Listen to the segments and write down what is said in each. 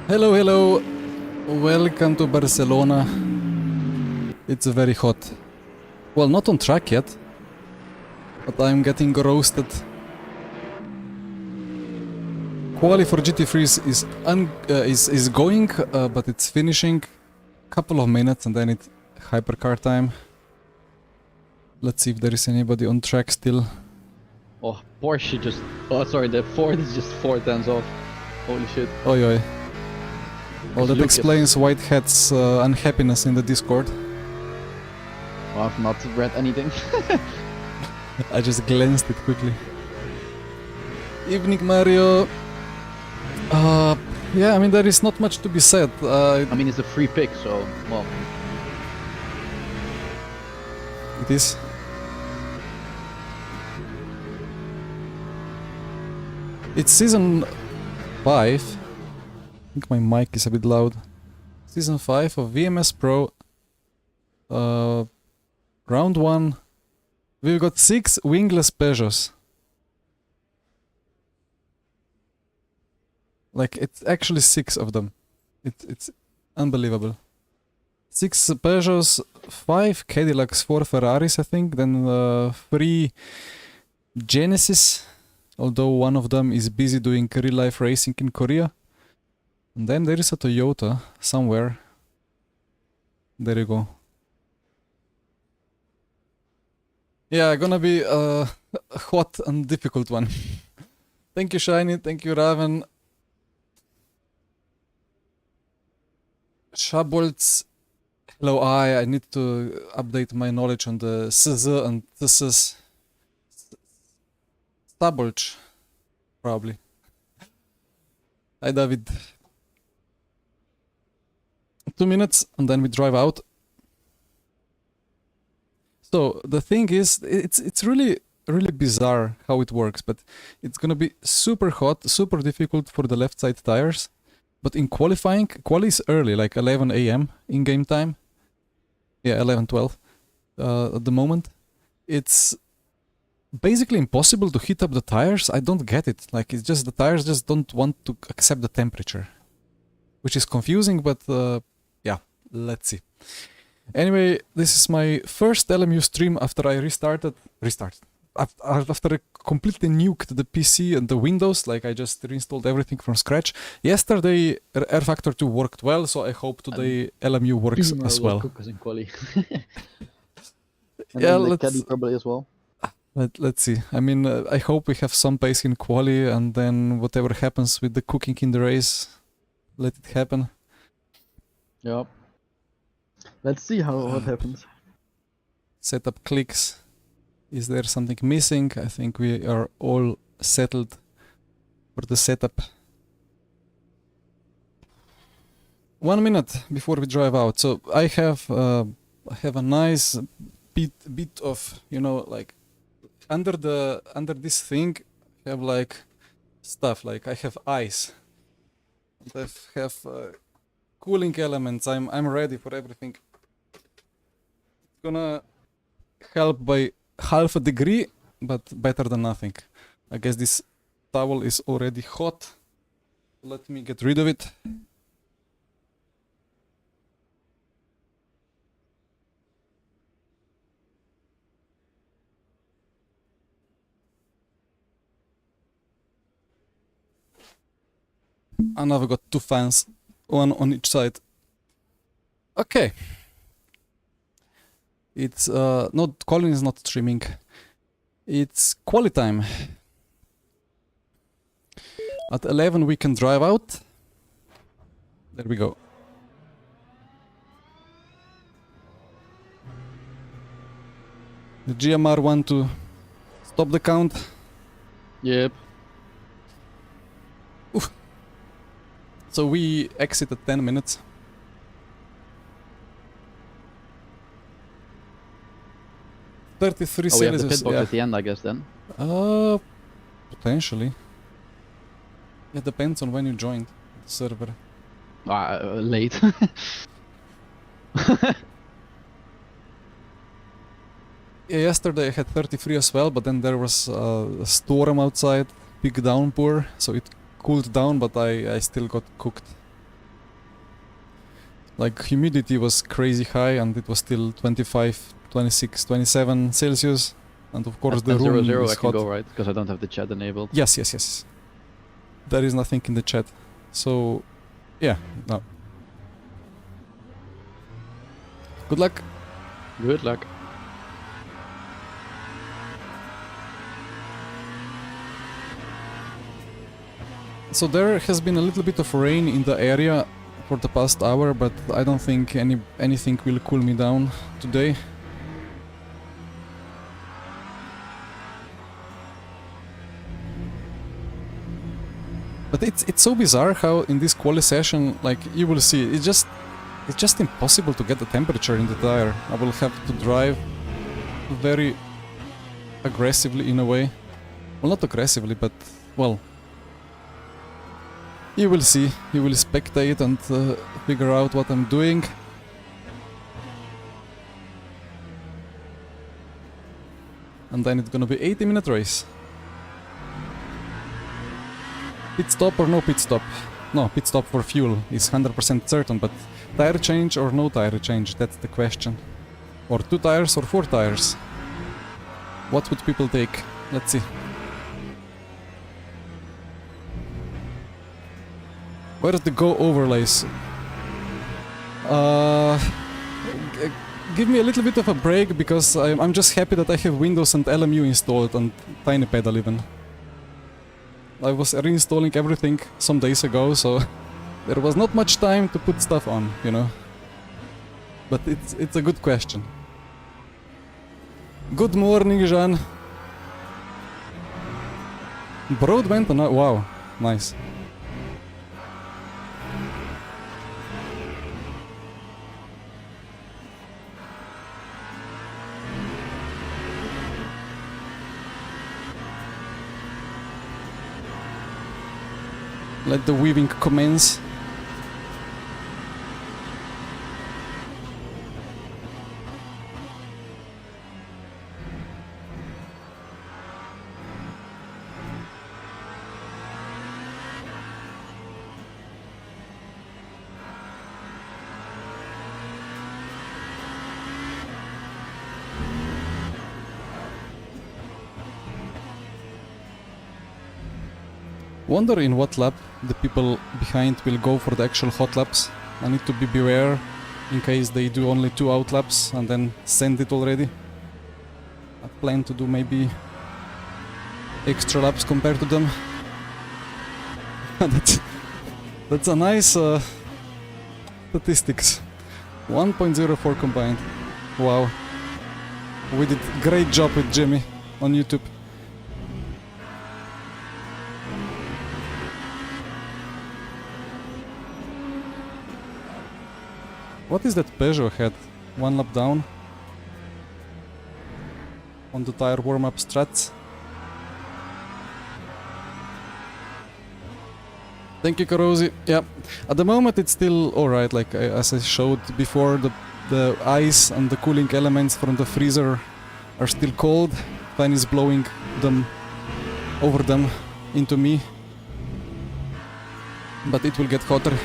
Hello, hello. Welcome to Barcelona. It's very hot. Well, not on track yet, but I'm getting roasted. Quali for GT3 is going, but it's finishing. Couple of minutes and then it's hypercar time. Let's see if there is anybody on track still. Oh, Porsche just... Oh, sorry, the Ford is just 4 tenths off. Holy shit. Oi oi. Well, that Lucas. explains Whitehead's unhappiness in the Discord. Oh, I've not read anything. I just glanced it quickly. Evening, Mario. Yeah, I mean, there is not much to be said. I mean, it's a free pick, so... Well... It is. It's season 5. I think my mic is a bit loud. Season 5 of VMS Pro. Round 1. We've got 6 wingless Peugeots. Like, it's actually 6 of them. It's unbelievable. 6 Peugeots, 5 Cadillacs, 4 Ferraris, I think. Then 3 Genesis. Although one of them is busy doing real-life racing in Korea. And then there is a Toyota somewhere. There you go. Yeah, gonna be a hot and difficult one. Thank you, Shiny. Thank you, Raven. Shabolts. Hello, I need to update my knowledge on the SZ and TSS. Stabolch, probably. Hi, David. 2 minutes and then we drive out. So the thing is, it's really bizarre how it works, but it's gonna be super hot, super difficult for the left side tires. But in qualifying, quali is early, like 11 AM in game time. Yeah, 11, 12 at the moment. It's basically impossible to heat up the tires. I don't get it. Like, it's just the tires just don't want to accept the temperature, which is confusing, but yeah, let's see. Anyway, this is my first LMU stream after I restarted. After I completely nuked the PC and the Windows, like I just reinstalled everything from scratch. Yesterday, R Factor 2 worked well, so I hope today LMU works as well. Cook us in quali. Yeah, let's... Caddy probably as well. Let's see. I mean, I hope we have some pace in quali, and then whatever happens with the cooking in the race, let it happen. Yeah. Let's see what happens. Setup clicks. Is there something missing? I think we are all settled for the setup. 1 minute before we drive out. So I have a nice bit of, you know, like under this thing I have like stuff, like I have ice. I have cooling elements. I'm ready for everything. It's gonna help by half a degree, but better than nothing. I guess this towel is already hot. Let me get rid of it. And I've got 2 fans, one on each side. Okay. It's not, Colin is not streaming. It's quali time. At 11 we can drive out. There we go. The GMR want to stop the count. Yep. Oof. So we exit at 10 minutes. Oh, we have the pit box yeah. at the end, I guess, then. Potentially. It depends on when you joined the server. Late. Yeah, yesterday I had 33 as well, but then there was a storm outside, big downpour, so it cooled down, but I still got cooked. Like humidity was crazy high and it was still 25, 26, 27 Celsius. And of course the room 0-0 is I can hot. go, right? Because I don't have the chat enabled. Yes, yes, yes. There is nothing in the chat. So, yeah, no. Good luck. Good luck. So there has been a little bit of rain in the area for the past hour, but I don't think anything will cool me down today. But it's so bizarre how in this quali session, like you will see, it's just impossible to get the temperature in the tire. I will have to drive very aggressively in a way. Well, not aggressively, but well, you will see. You will spectate and figure out what I'm doing. And then it's gonna be 80-minute race. Pit stop or no pit stop? No, pit stop for fuel is 100% certain, but tire change or no tire change, that's the question. Or 2 tires or 4 tires? What would people take? Let's see. Where's the go overlays? Give me a little bit of a break because I'm just happy that I have Windows and LMU installed and TinyPedal even. I was reinstalling everything some days ago, so there was not much time to put stuff on, you know. But it's a good question. Good morning, Jean. Broadband and wow, nice. Let the weaving commence. Wonder in what lap the people behind will go for the actual hot laps. I need to be beware in case they do only 2 out laps and then send it already. I plan to do maybe extra laps compared to them. That's a nice statistics. 1.04 combined. Wow. We did great job with Jimmy on YouTube. What is that Peugeot had? 1 lap down on the tire warm-up strats. Thank you, Karosi. Yeah, at the moment it's still alright, like as I showed before, the ice and the cooling elements from the freezer are still cold. Fan is blowing them over them into me, but it will get hotter.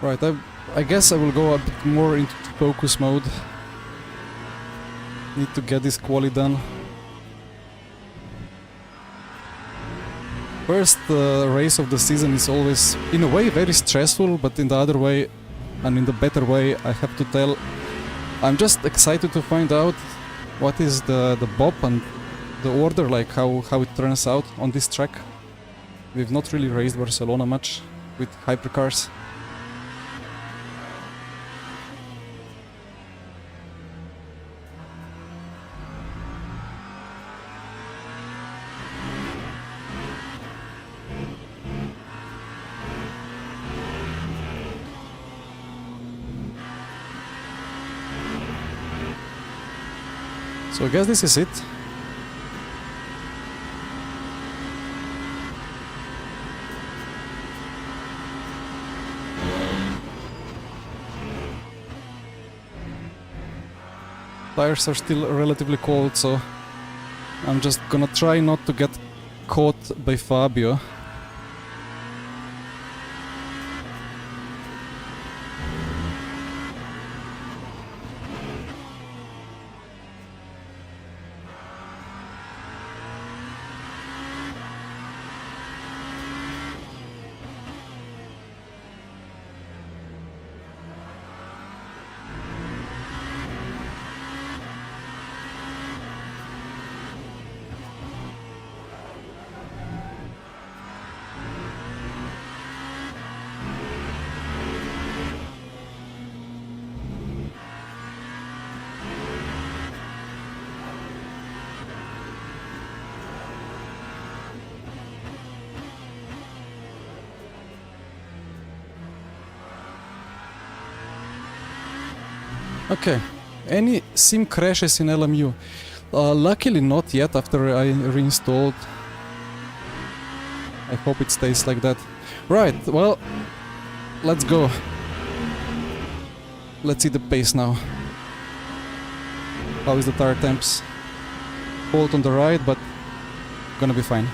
Right, I guess I will go a bit more into focus mode. Need to get this quali done. First race of the season is always, in a way, very stressful, but in the other way, and in the better way, I have to tell, I'm just excited to find out what is the bop and the order, like how it turns out on this track. We've not really raced Barcelona much with hypercars. So I guess this is it. Tires are still relatively cold, so I'm just gonna try not to get caught by Fabio. Okay, any sim crashes in LMU? Luckily not yet after I reinstalled. I hope it stays like that. Right, well, let's go. Let's see the pace now. How is the tire temps? Cold on the right, but gonna be fine.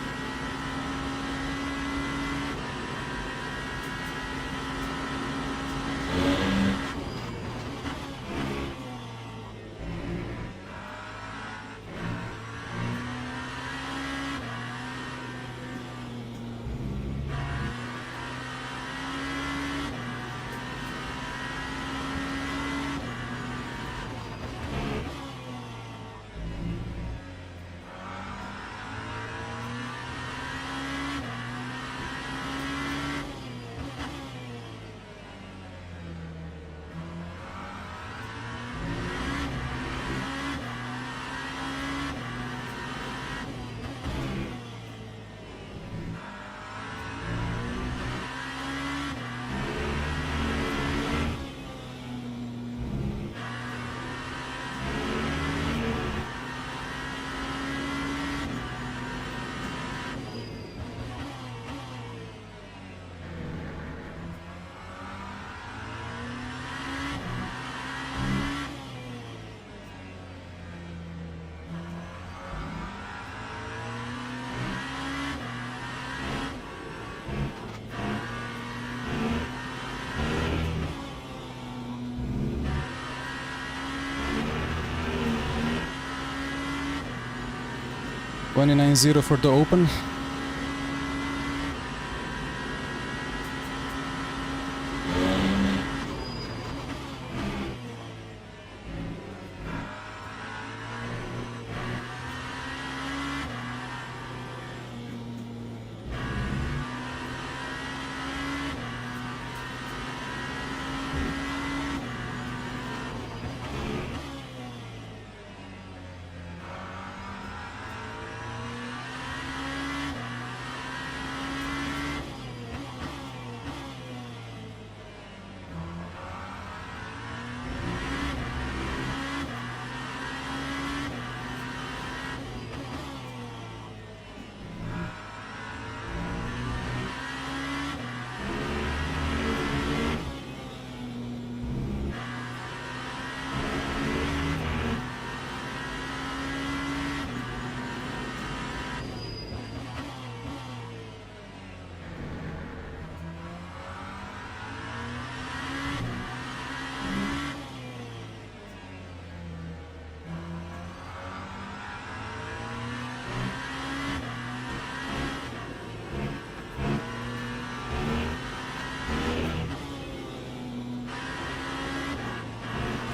$29.0 for the open.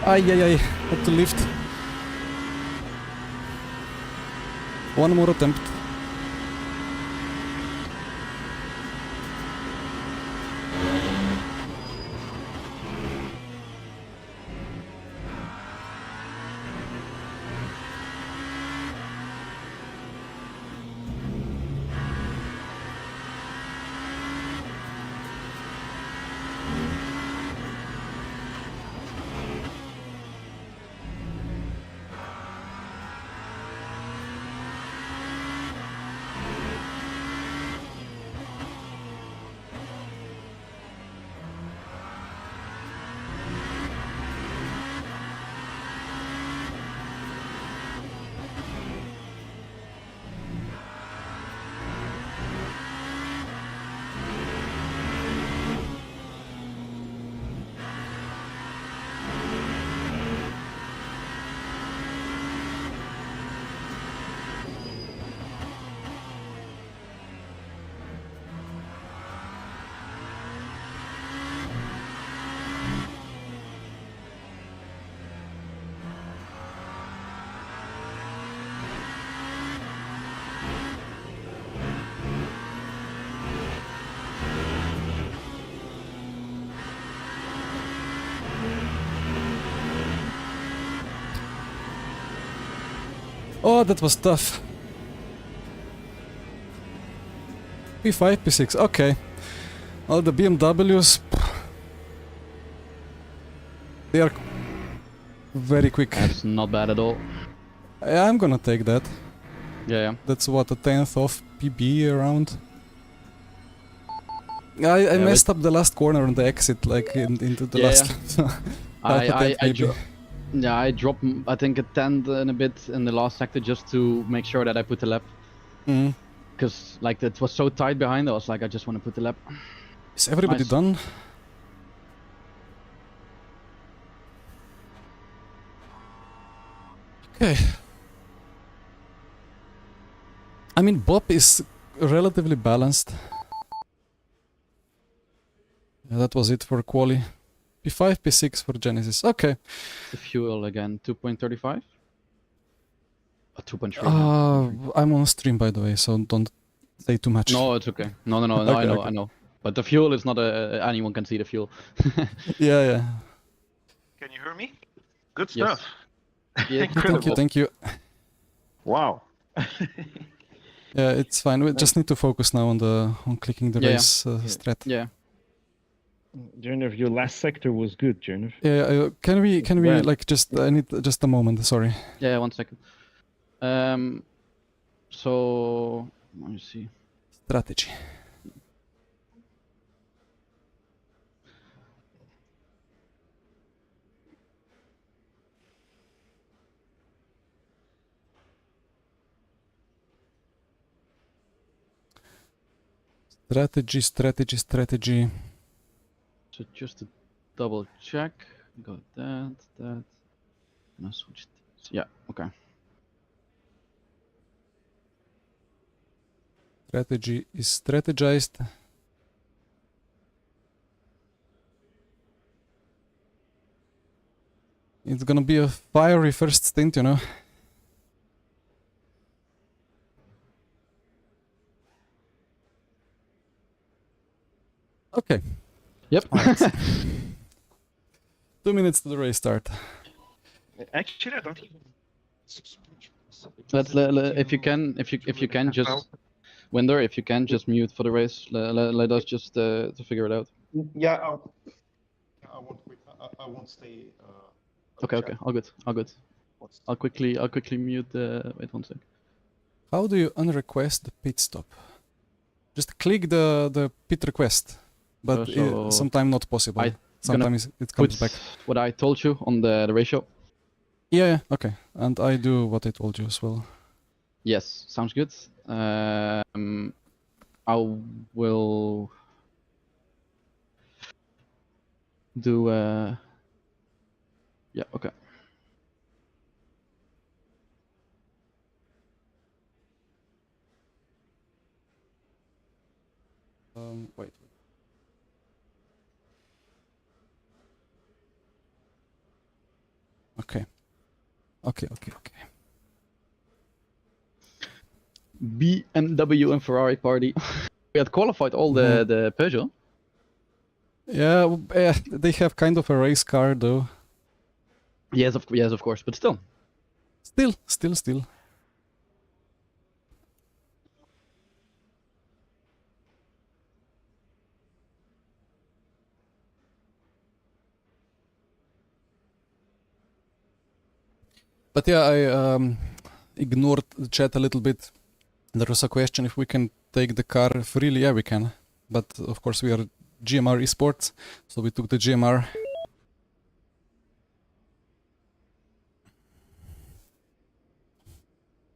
Ay, had to lift. One more attempt. Oh, that was tough. P5, P6, okay. All the BMWs, they are very quick. That's not bad at all. Yeah, I'm gonna take that. Yeah. That's what, a 10th of PB around. I messed up the last corner on the exit, like into the last. Half a tenth maybe. I dropped I think a tenth and a bit in the last sector just to make sure that I put the lap. Mm. Because like it was so tight behind, I was like, I just want to put the lap. Is everybody Nice. done? Okay. I mean, Bob is relatively balanced. Yeah, that was it for quali. P5, P6 for Genesis. Okay. The fuel again, 2.35? Or 2.3? I'm on stream, by the way, so don't say too much. No, it's okay. No, Okay, I know. But the fuel is not anyone can see the fuel. Yeah. Can you hear me? Good Yes. stuff. Yeah, Incredible. Thank you. Wow. Yeah, it's fine. We just need to focus now on clicking the Yeah. race strat. Yeah. Jernif, your last sector was good, Jernif. Yeah, can we Well, like just I need just a moment. Sorry. Yeah, 1 second. So let me see. Strategy. Strategy. So just to double check, got that. And I switched. Yeah, okay. Strategy is strategized. It's gonna be a fiery first stint, you know. Okay. Yep. 2 minutes to the race start. Actually, I don't even. If you can just Winder, if you can just mute for the race. Let us just to figure it out. Yeah, I won't. I won't stay. Okay, all good. I'll quickly mute. Wait 1 sec. How do you unrequest the pit stop? Just click the pit request, but So sometimes not possible. I Sometimes it comes Put back. what I told you on the ratio. Yeah, okay. And I do what I told you as well. Yes, sounds good. I will do. Yeah, okay. Wait. Okay. BMW and Ferrari party. We had qualified all the Peugeot. Yeah, they have kind of a race car though. Yes, of course, but still. Still. But yeah, I ignored the chat a little bit. There was a question if we can take the car freely. Yeah, we can. But of course we are GMR Esports, so we took the GMR.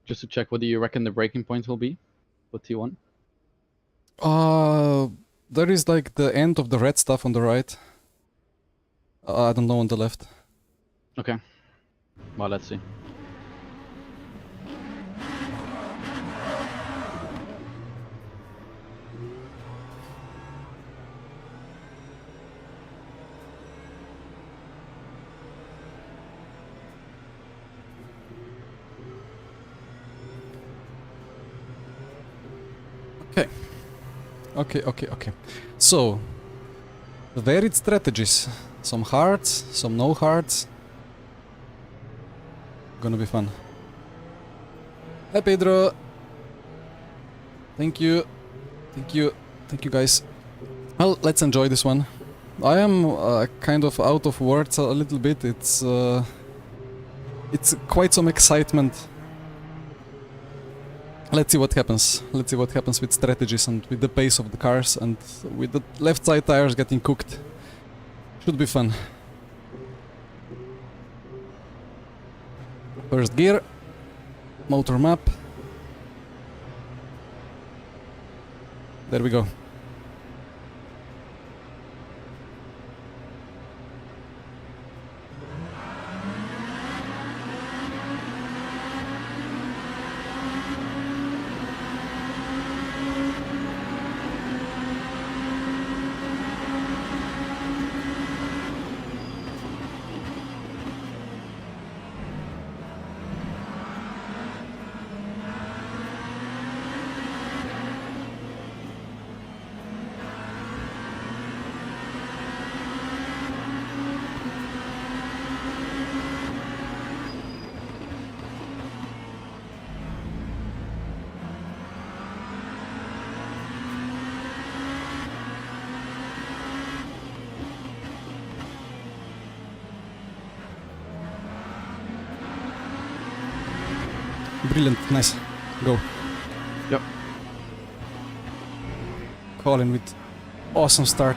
Just to check, what do you reckon the breaking point will be for T1? There is like the end of the red stuff on the right. I don't know on the left. Okay. Well, let's see. Okay. So, varied strategies. Some hards, some no hards. Gonna be fun. Hi, Pedro. Thank you. Thank you. Thank you, guys. Well, let's enjoy this one. I am kind of out of words a little bit. It's quite some excitement. Let's see what happens. Let's see what happens with strategies and with the pace of the cars and with the left side tires getting cooked. Should be fun. First gear. Motor map. There we go. Brilliant, nice. Go. Yep. Colin with awesome start.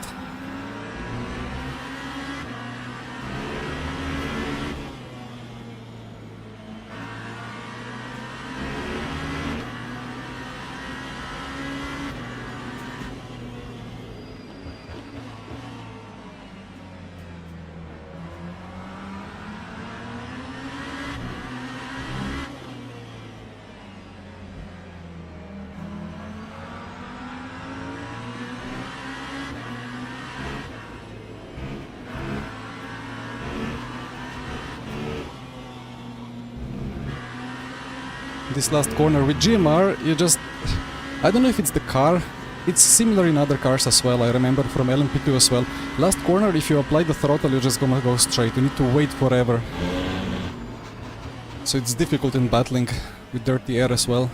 This last corner with GMR, you just... I don't know if it's the car. It's similar in other cars as well, I remember from LMP2 as well. Last corner, if you apply the throttle, you're just gonna go straight. You need to wait forever. So it's difficult in battling with dirty air as well.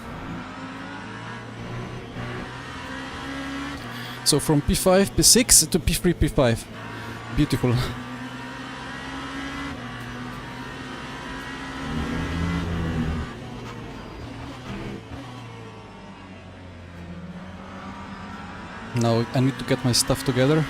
So from P5, P6 to P3, P5. Beautiful. Now I need to get my stuff together.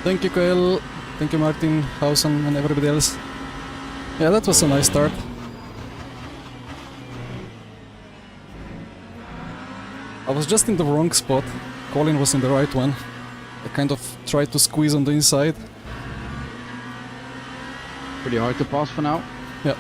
Thank you, Kyle. Thank you, Martin, Hausen, and everybody else. Yeah, that was a nice start. I was just in the wrong spot. Colin was in the right one. I kind of tried to squeeze on the inside. Pretty hard to pass for now. Yeah.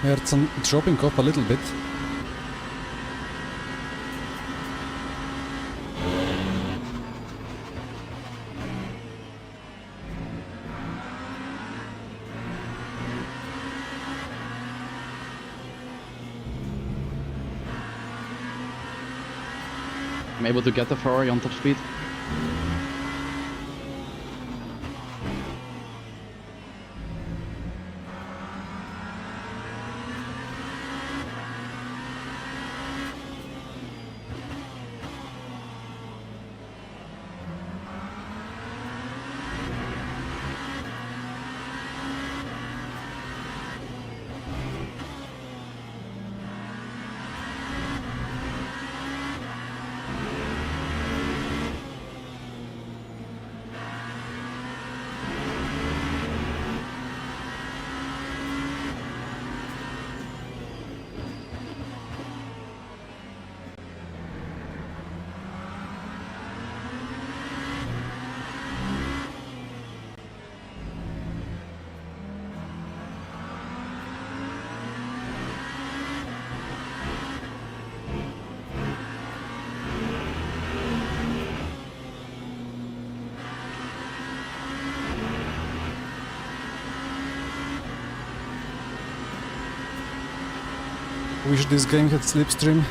Yeah, it's dropping off a little bit. I'm able to get the Ferrari on top speed. Wish this game had slipstream.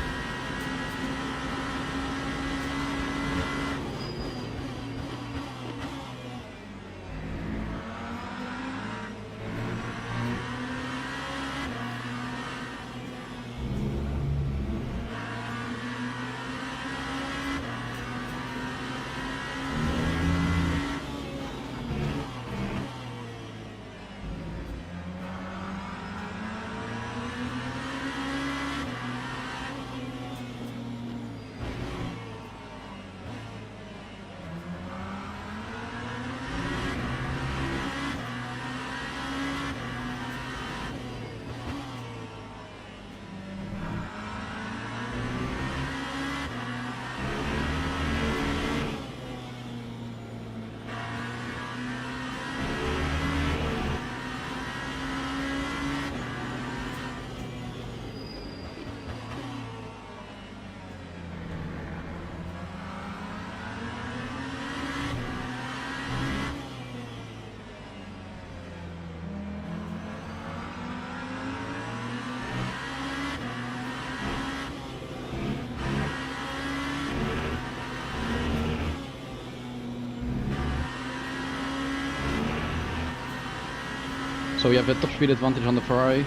So we have a top speed advantage on the Ferrari,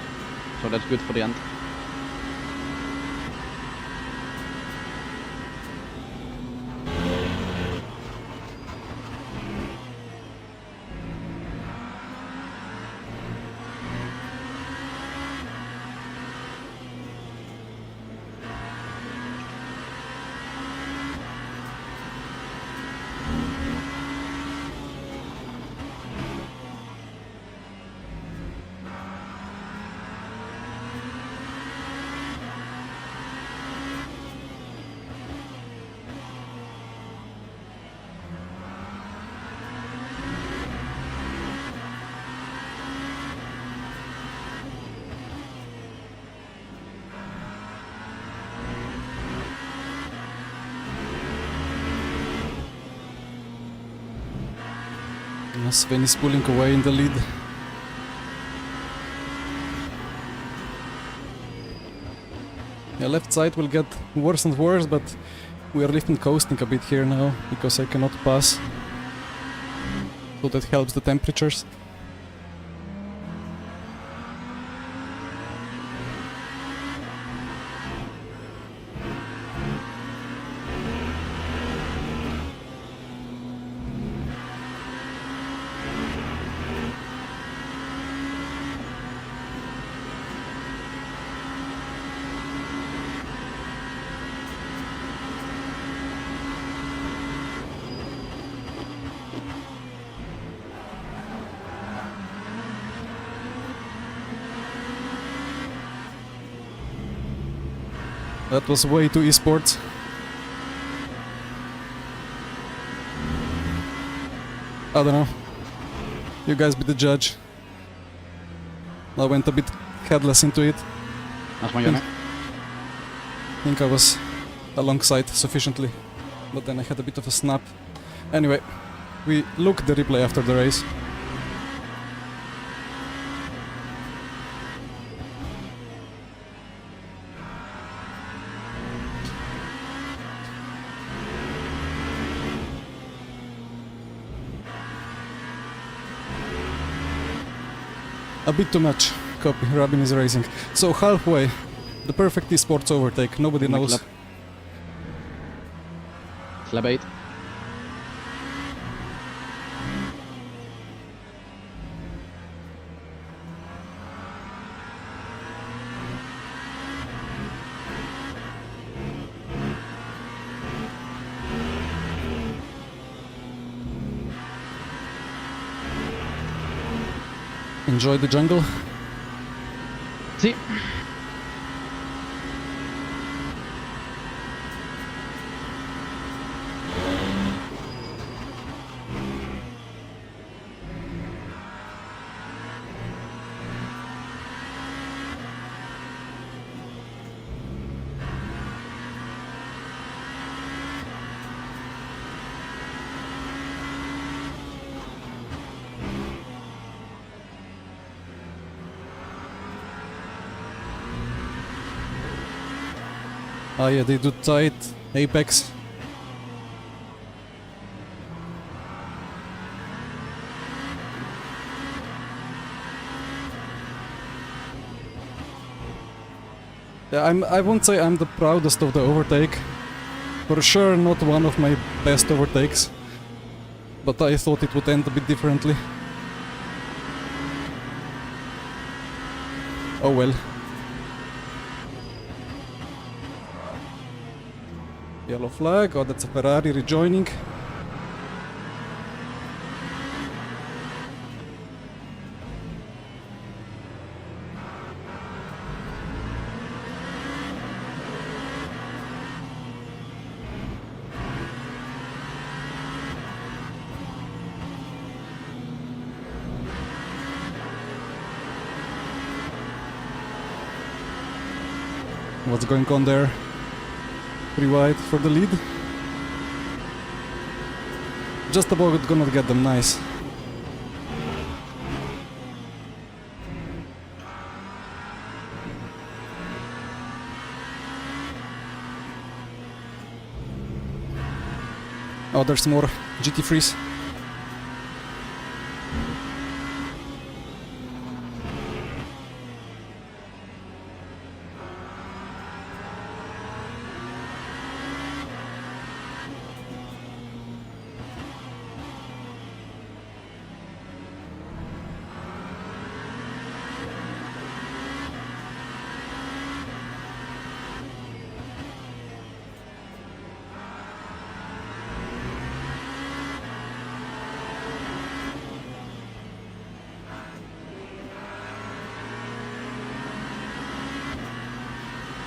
so that's good for the end. Sven is pulling away in the lead. Yeah, left side will get worse and worse, but we are lifting coasting a bit here now because I cannot pass. So that helps the temperatures. That was way too esports. I don't know. You guys be the judge. I went a bit headless into it. Nice one, Jonah. I think I was alongside sufficiently, but then I had a bit of a snap. Anyway, we look at the replay after the race. A bit too much. Copy. Rabin is racing. So halfway, the perfect esports overtake. Nobody knows. Lap. Lap 8. Enjoy the jungle. See. Ah yeah, they do tight apex. Yeah, I won't say I'm the proudest of the overtake. For sure not one of my best overtakes. But I thought it would end a bit differently. Oh well. Yellow flag, oh that's a Ferrari rejoining. What's going on there? Pretty wide for the lead. Just about gonna get them, nice. Oh, there's more GT freeze.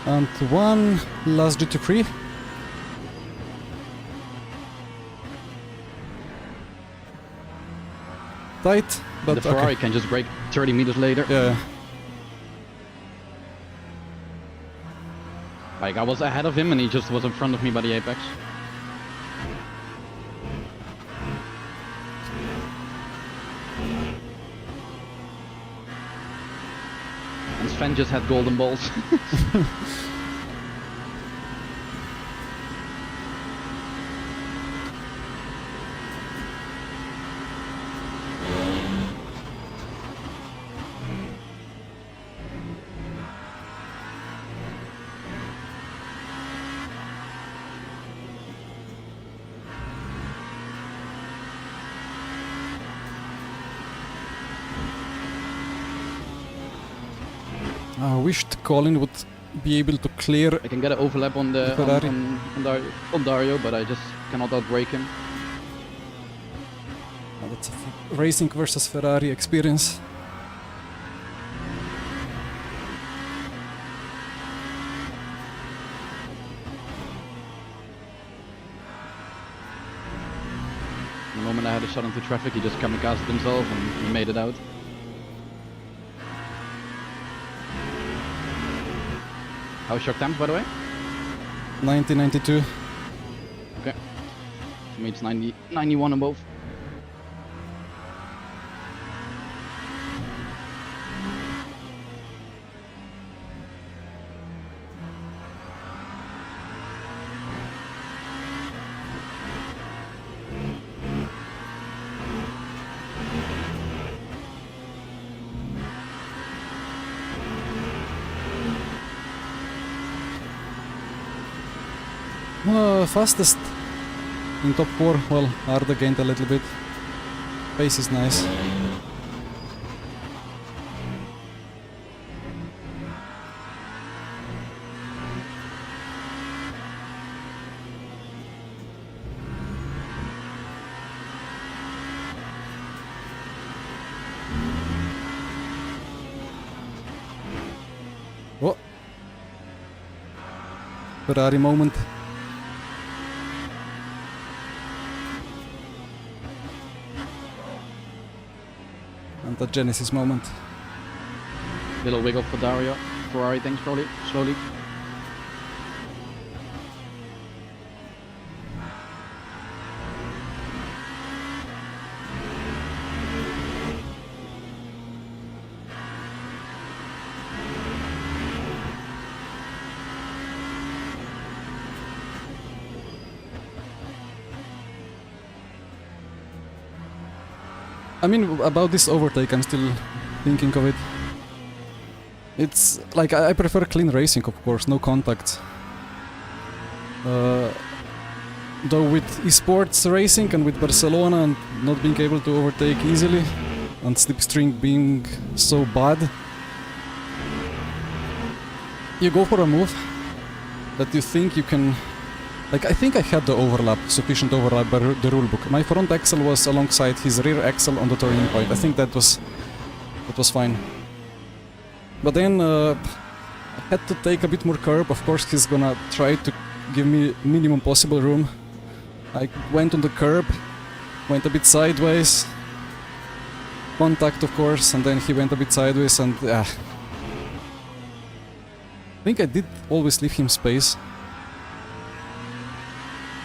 And one last GT3. Tight, but The Ferrari okay. can just break 30 meters later. Yeah, Like I was ahead of him and he just was in front of me by the apex. And Sven just had golden balls. I wished Colin would be able to clear. I can get an overlap on the Ferrari. on Dario, but I just cannot outbrake him. Oh, that's a racing versus Ferrari experience. The moment I had a shot into traffic, he just kamikazed himself and he made it out. How's your temps, by the way? 90-92. Okay. For me, it's 90, 91 above. Fastest in top 4. Well, Arda gained a little bit. Pace is nice. Oh, Ferrari moment. And the Genesis moment. Little wiggle for Dario. Ferrari things slowly. I mean, about this overtake, I'm still thinking of it. It's like I prefer clean racing, of course, no contact. Though with esports racing and with Barcelona and not being able to overtake easily, and slipstream being so bad, you go for a move that you think you can. Like, I think I had the overlap, sufficient overlap by the rulebook. My front axle was alongside his rear axle on the turning point. I think that was fine. But then I had to take a bit more curb. Of course, he's gonna try to give me minimum possible room. I went on the curb, went a bit sideways. Contact, of course, and then he went a bit sideways, and I think I did always leave him space.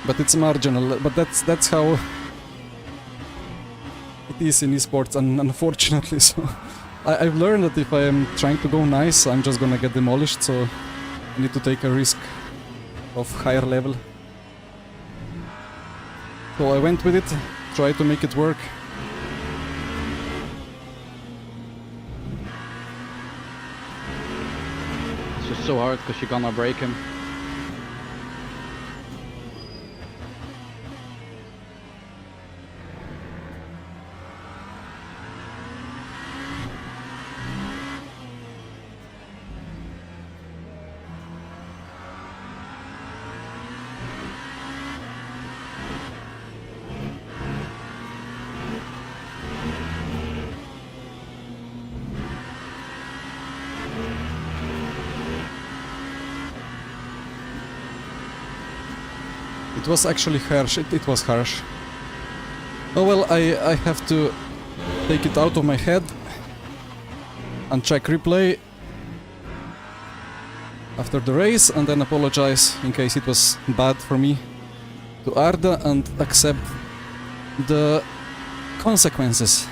But it's marginal, but that's how it is in esports, and unfortunately, so I've learned that if I am trying to go nice, I'm just gonna get demolished, so I need to take a risk of higher level. So I went with it, tried to make it work. It's just so hard because you cannot break him. It was actually harsh, it was harsh. Oh well, I have to take it out of my head and check replay after the race, and then apologize in case it was bad for me to Arda and accept the consequences.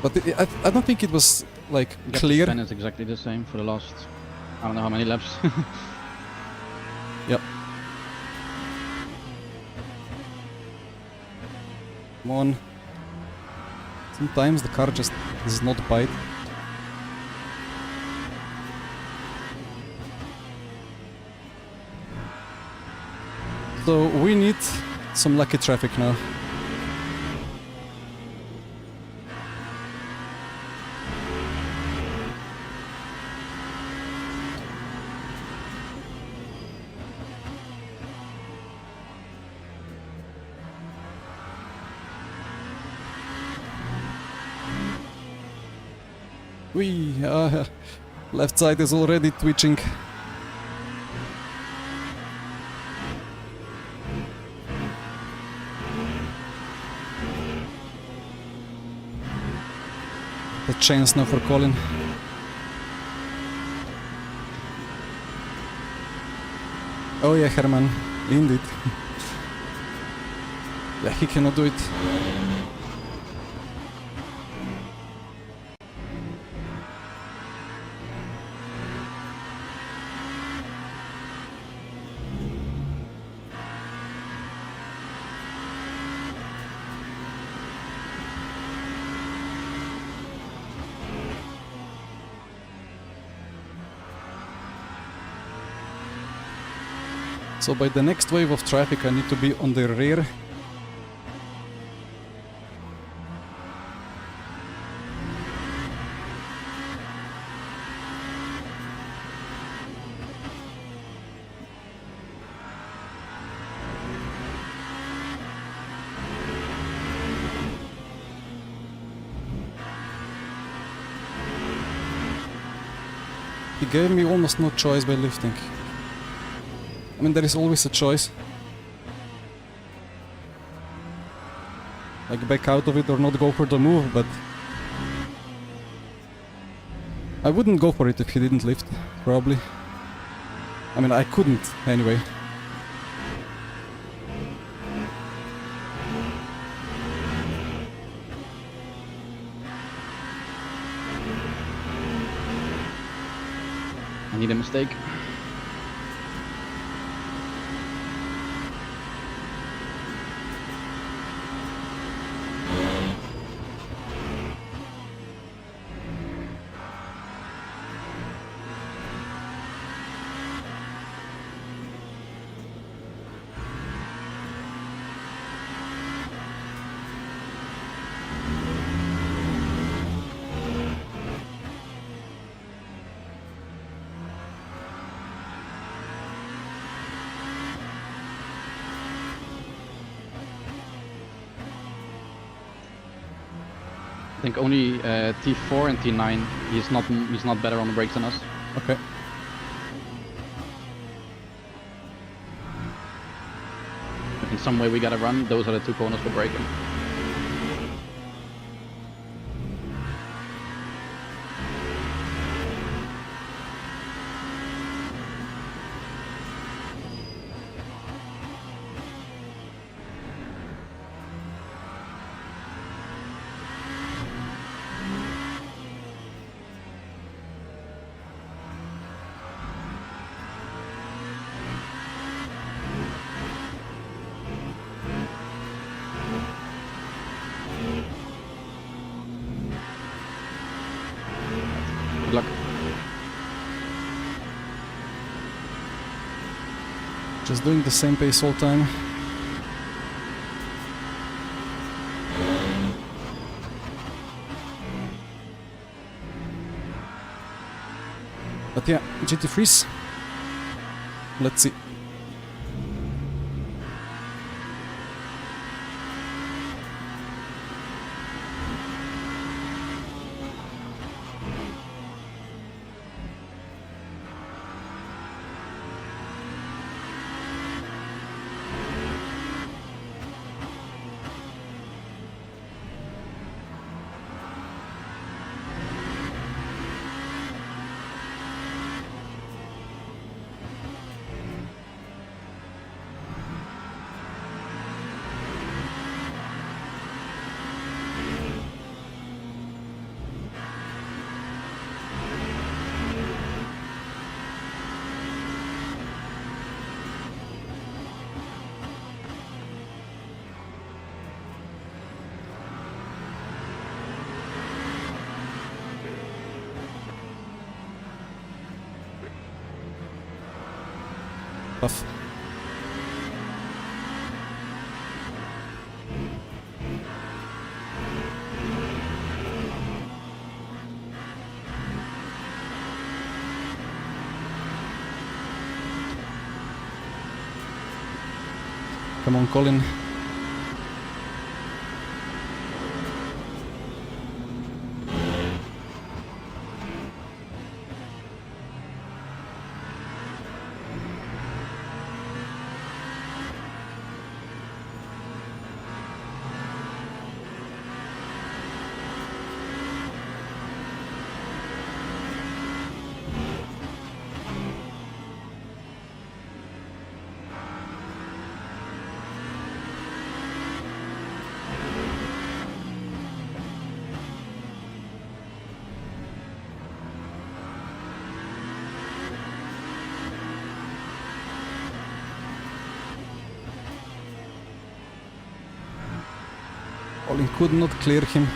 But I don't think it was like clear. It's exactly the same for the last, I don't know how many laps. Yep. Come on. Sometimes the car just does not bite. So we need some lucky traffic now. Left side is already twitching. The chance now for Colin. Oh yeah, Herman. Indeed. Yeah, he cannot do it. So by the next wave of traffic I need to be on the rear. He gave me almost no choice by lifting. I mean, there is always a choice. Like back out of it or not go for the move, but I wouldn't go for it if he didn't lift, probably. I mean, I couldn't anyway. I need a mistake. I think only T4 and T9. He's not better on the brakes than us. Okay. In some way we gotta run. Those are the two corners for braking. Good luck. Just doing the same pace all time. But yeah, GT freeze. Let's see. Tough. Come on, Colin. Olin could not clear him.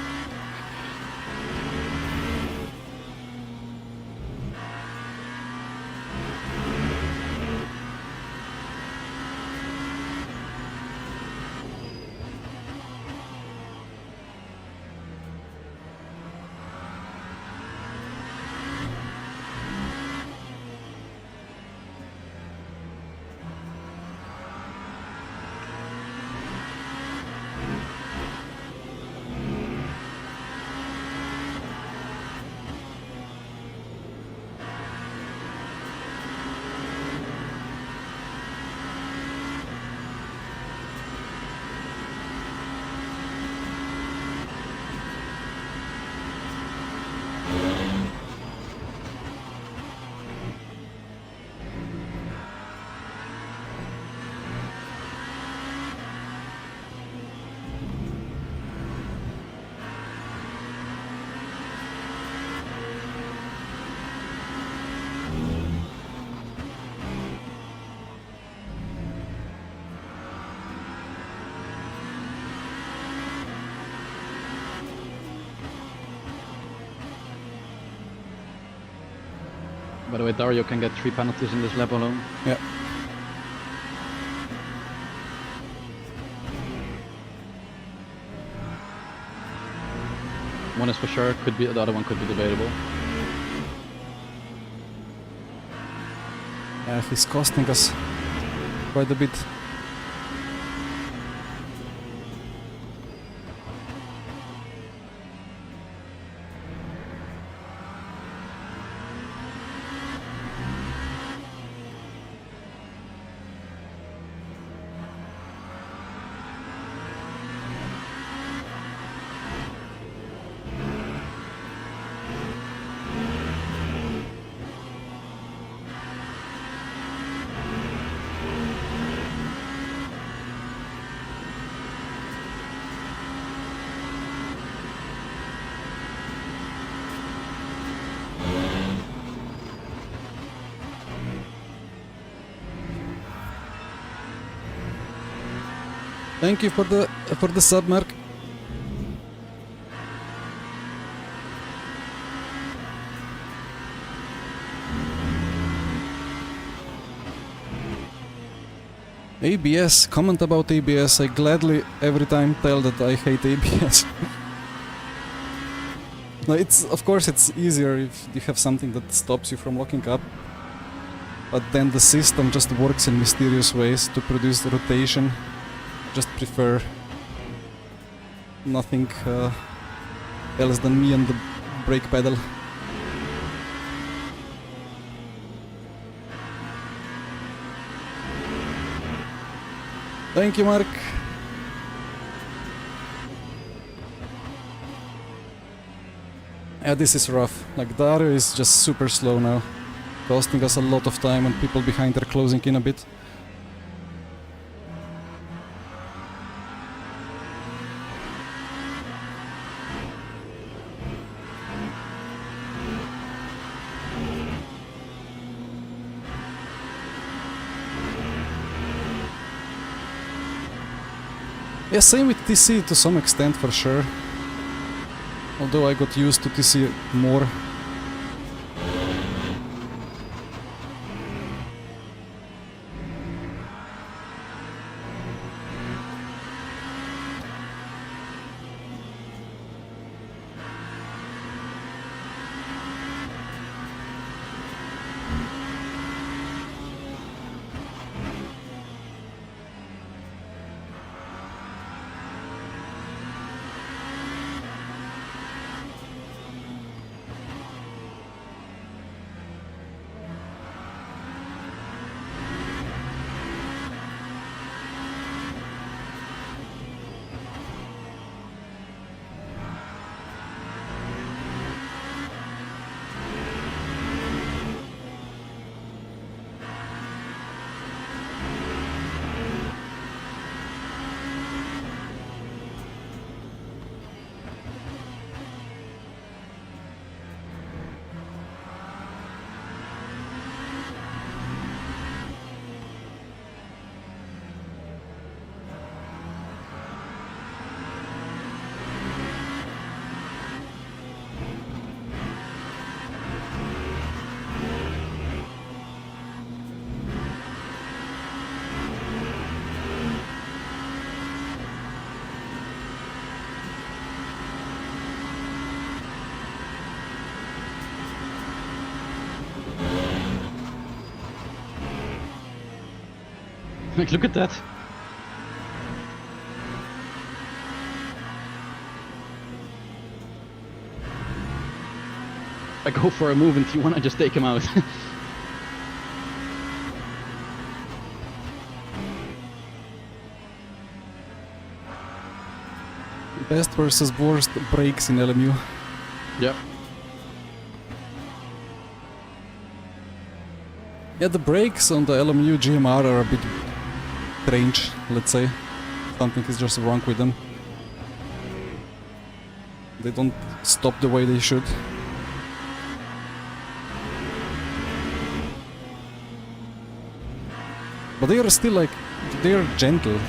By the way, Dario can get 3 penalties in this lap alone. Yeah. One is for sure, could be the other one could be debatable. Yeah, he's costing us quite a bit. Thank you for the sub, Mark. ABS, comment about ABS. I gladly every time tell that I hate ABS. No, of course it's easier if you have something that stops you from locking up. But then the system just works in mysterious ways to produce rotation. Just prefer nothing else than me and the brake pedal. Thank you, Mark. Yeah, this is rough. Like, Dario is just super slow now, costing us a lot of time and people behind are closing in a bit. Yeah, same with TC to some extent for sure. Although I got used to TC more. Like, look at that. I go for a move in T1, I just take him out. Best versus worst brakes in LMU. Yep. Yeah, the brakes on the LMU GMR are a bit strange, let's say. Something is just wrong with them. They don't stop the way they should. But they are still like, they are gentle.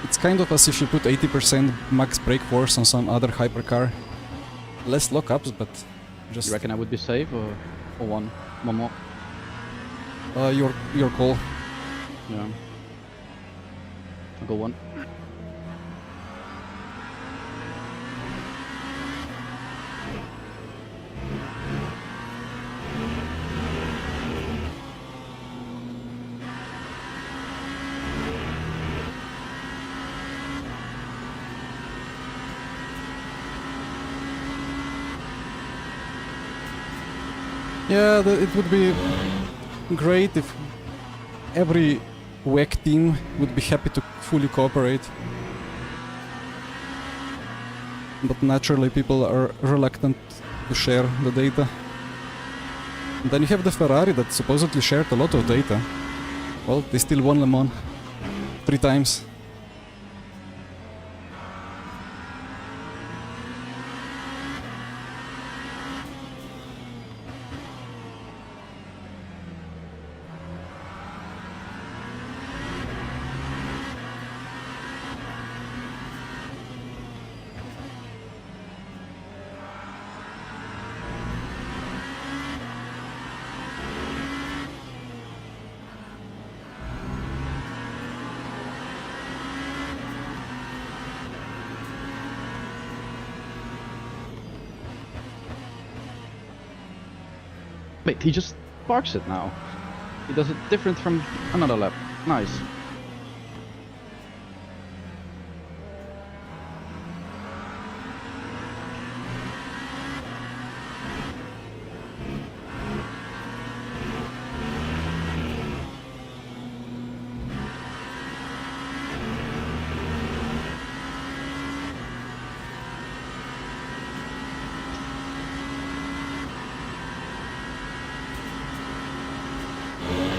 It's kind of as if you put 80% max brake force on some other hypercar. Less lockups, but just You reckon I would be safe or one more? your call. Yeah. I'll go one. Yeah, it would be great if every WEC team would be happy to fully cooperate. But naturally people are reluctant to share the data. And then you have the Ferrari that supposedly shared a lot of data. Well, they still won Le Mans 3 times. Wait, he just parks it now. He does it different from another lap. Nice.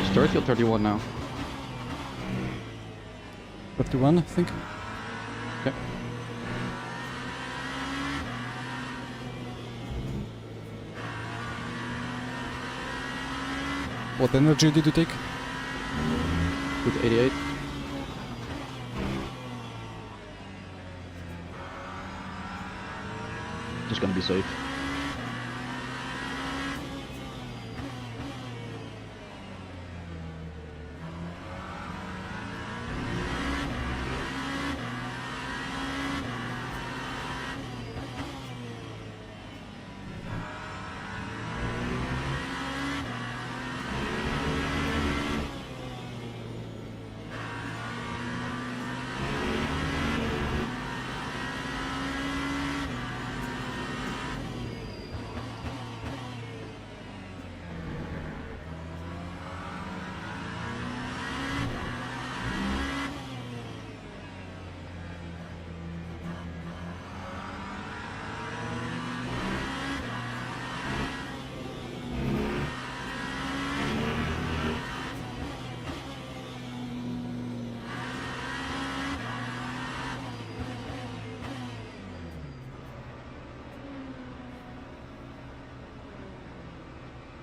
It's 30 or 31 now. 31, I think. Okay. What energy did you take? With 88. Just gonna be safe.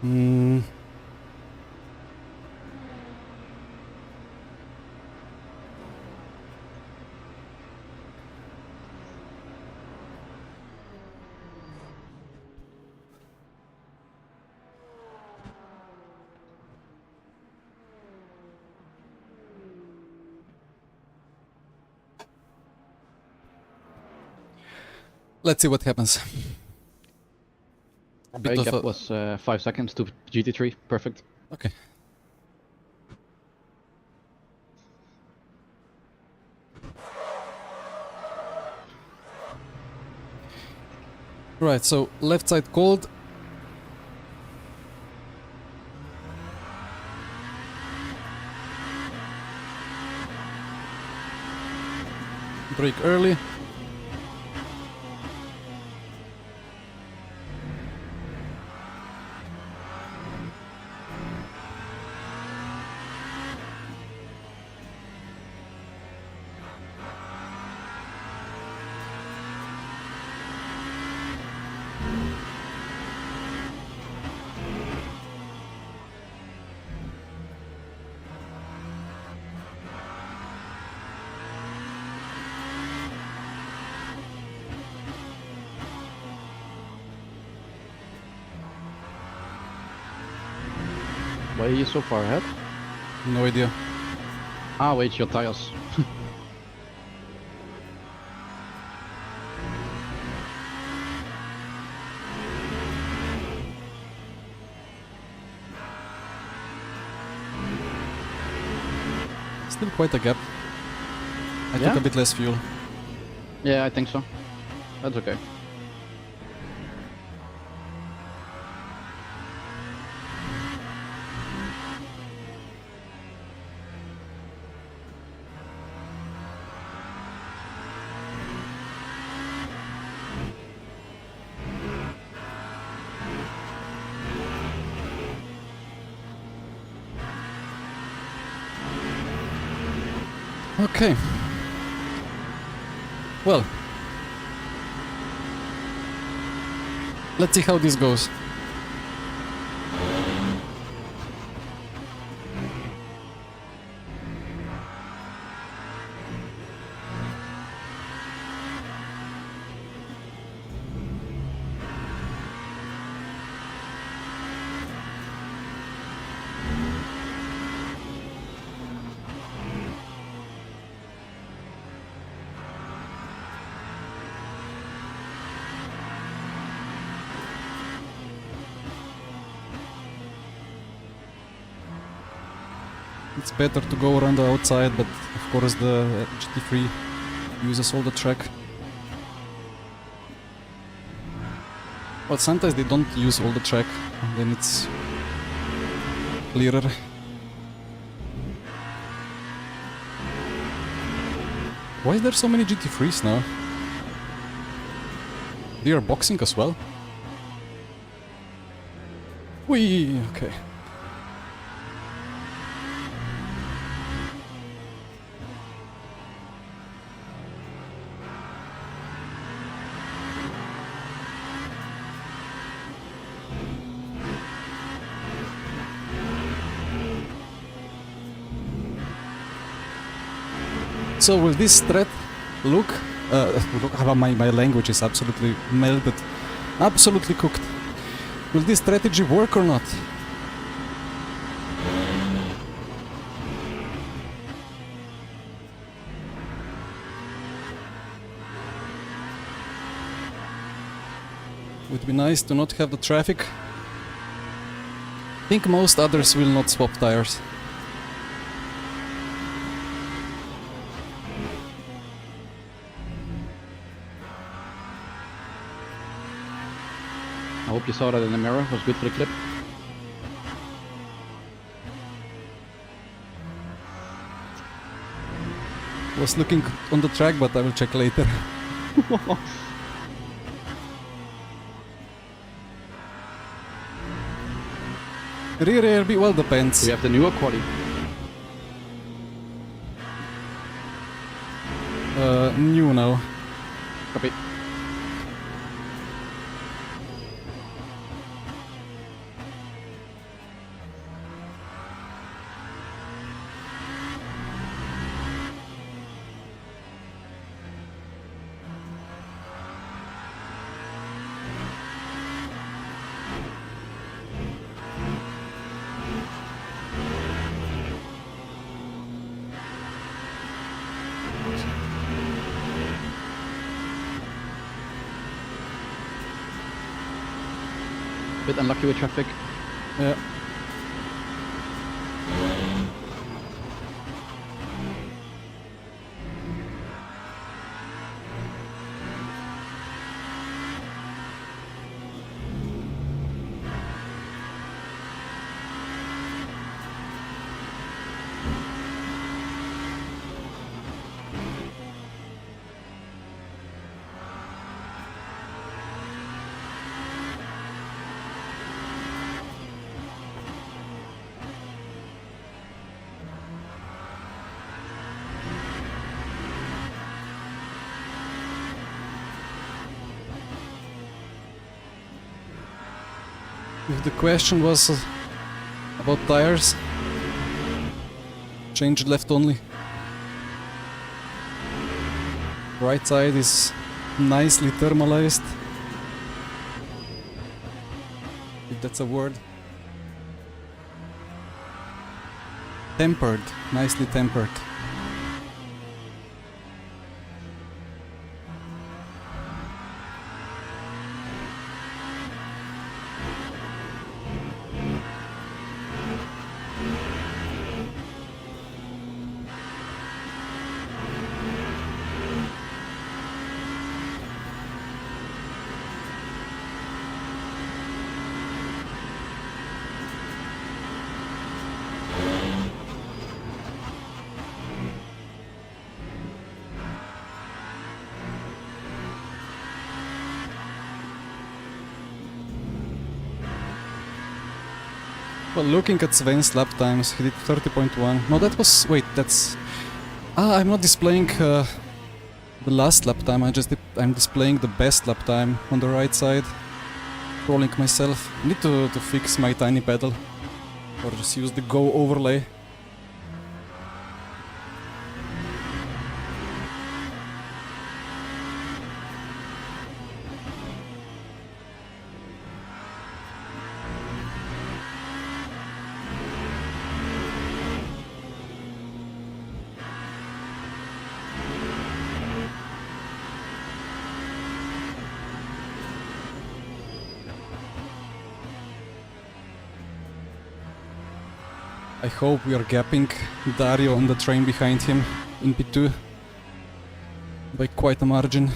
Hmm. Let's see what happens. A bit Okay, of gap a... was 5 seconds to GT3. Perfect. Okay. Right, so left side cold. Brake early. Why are you so far ahead? No idea. Ah, wait, your tires. Still quite a gap. I Yeah? took a bit less fuel. Yeah, I think so. That's okay. Okay. Well. Let's see how this goes. It's better to go around the outside, but of course the GT3 uses all the track. But sometimes they don't use all the track, and then it's clearer. Why is there so many GT3s now? They are boxing as well? Whee! Okay. So will this thread look how my language is absolutely melted, absolutely cooked. Will this strategy work or not? Would be nice to not have the traffic. I think most others will not swap tires. I hope you saw that in the mirror. It was good for the clip. Was looking on the track, but I will check later. Rear ARB, well, depends. We have the newer quali. New now. Copy. Bit unlucky with traffic. Yeah. If the question was about tires, change left only. Right side is nicely thermalized, if that's a word. Tempered, nicely tempered. Well, looking at Sven's lap times, he did 30.1. No, that was... wait, that's... Ah, I'm not displaying the last lap time, I'm displaying the best lap time on the right side. Trolling myself. I need to fix my tiny pedal. Or just use the Go overlay. I hope we are gapping Dario on the train behind him in P2 by quite a margin.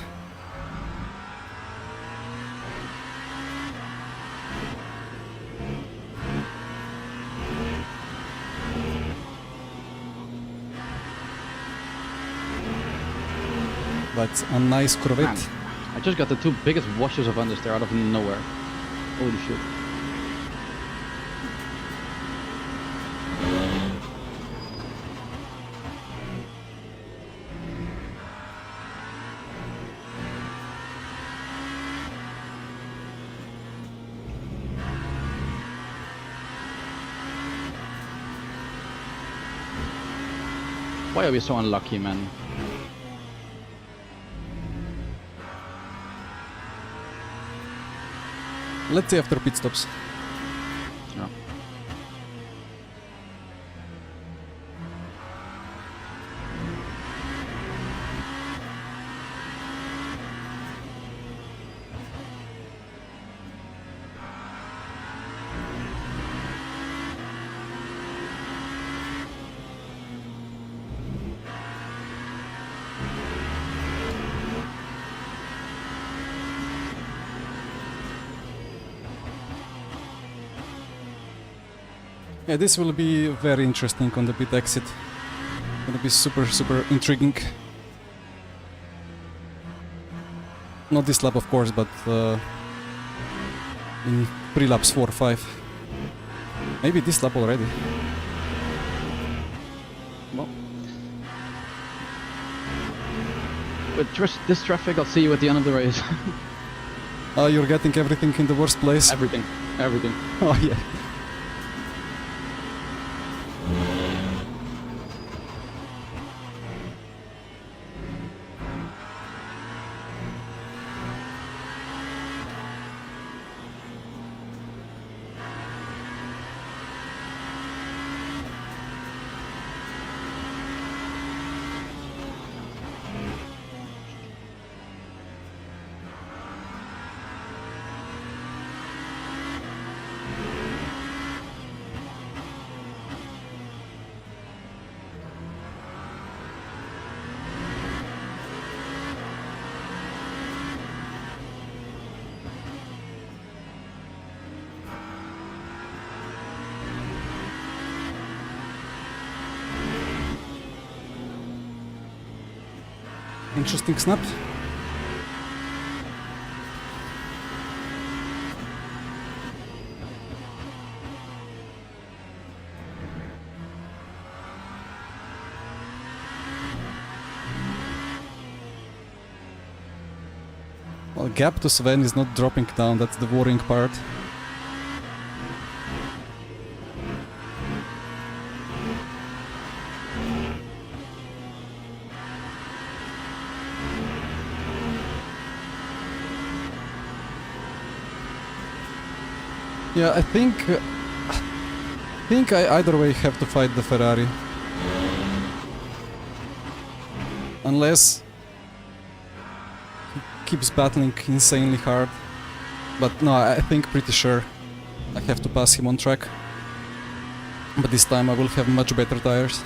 That's a nice Corvette. Man, I just got the two biggest washes of understeer out of nowhere. Holy shit. Why are we so unlucky, man? Let's see after pit stops. Yeah. Yeah, this will be very interesting on the pit exit. Gonna be super intriguing. Not this lap, of course, but in pre-laps 4 or 5. Maybe this lap already. Well. With this traffic, I'll see you at the end of the race. You're getting everything in the worst place. Everything. Everything. Oh yeah. Interesting snap. Well, gap to Sven is not dropping down, that's the worrying part. Yeah, I think I either way have to fight the Ferrari. Unless he keeps battling insanely hard. But no, I think pretty sure I have to pass him on track. But this time I will have much better tires.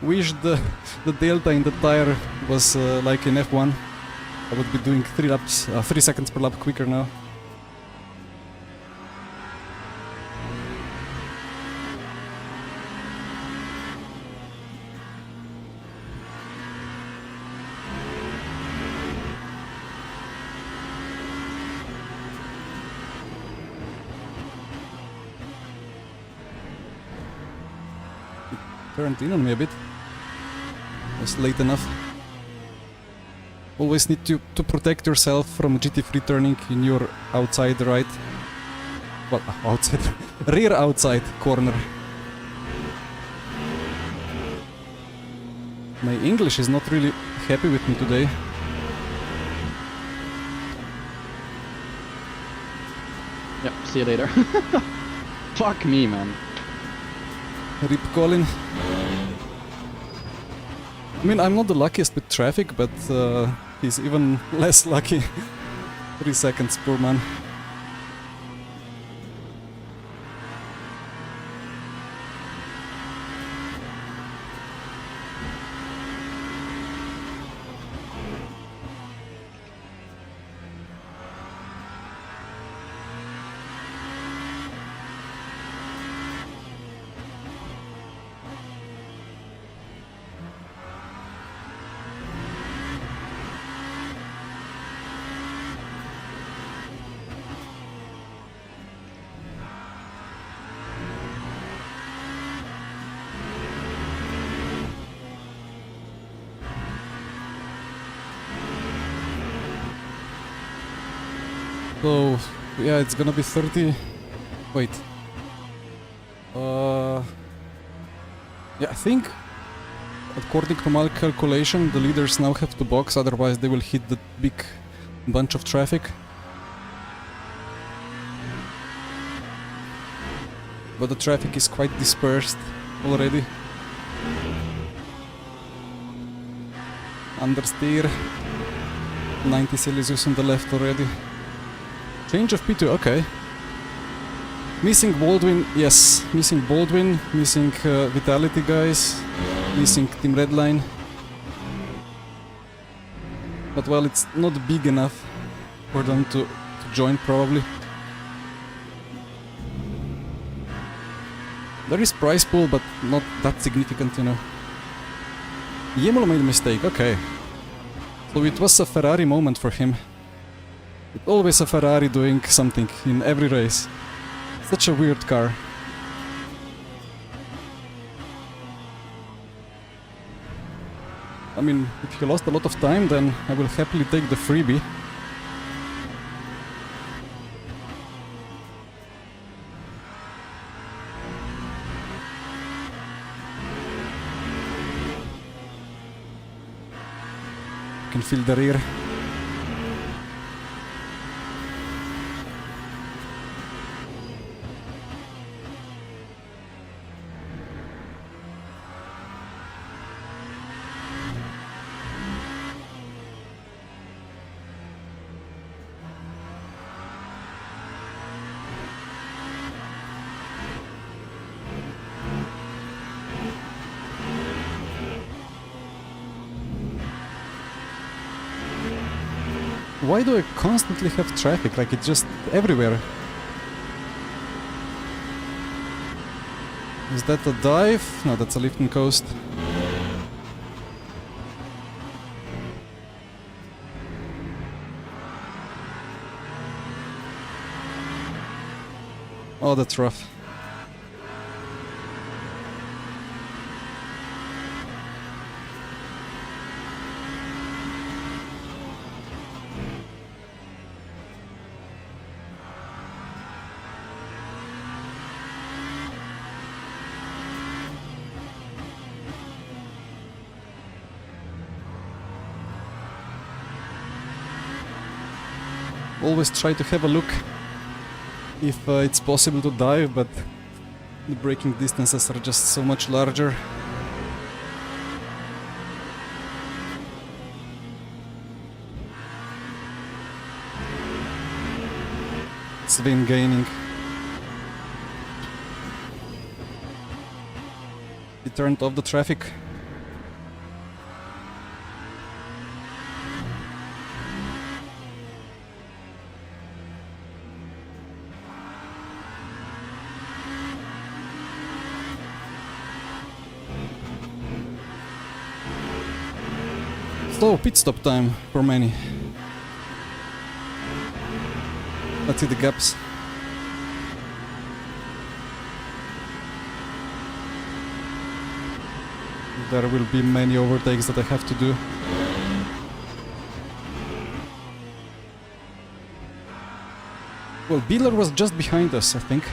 Wish the delta in the tire was like in F1. I would be doing 3 seconds per lap quicker now. Turned in on me a bit. Was late enough. Always need to protect yourself from GT3 turning in your outside right. Well, outside. Rear outside corner. My English is not really happy with me today. Yep, see you later. Fuck me, man. Rip Colin. I mean, I'm not the luckiest with traffic, but he's even less lucky. 3 seconds, poor man. So, yeah, it's gonna be 30... Wait. Yeah, I think, according to my calculation, the leaders now have to box, otherwise they will hit the big bunch of traffic. But the traffic is quite dispersed already. Understeer. 90 Celsius on the left already. Change of P2, okay. Missing Baldwin, yes. Missing Baldwin, missing Vitality guys, missing Team Redline. But well, it's not big enough for them to join probably. There is prize pool, but not that significant, you know. Yemel made a mistake, okay. So it was a Ferrari moment for him. It's always a Ferrari doing something in every race. Such a weird car. I mean, if he lost a lot of time, then I will happily take the freebie. Can feel the rear. Why do I constantly have traffic? Like, it's just everywhere. Is that a dive? No, that's a lift and coast. Oh, that's rough. Always try to have a look if it's possible to dive, but the braking distances are just so much larger. Sven gaining. He turned off the traffic. Slow pit stop time for many. Let's see the gaps. There will be many overtakes that I have to do. Well, Beeler was just behind us, I think.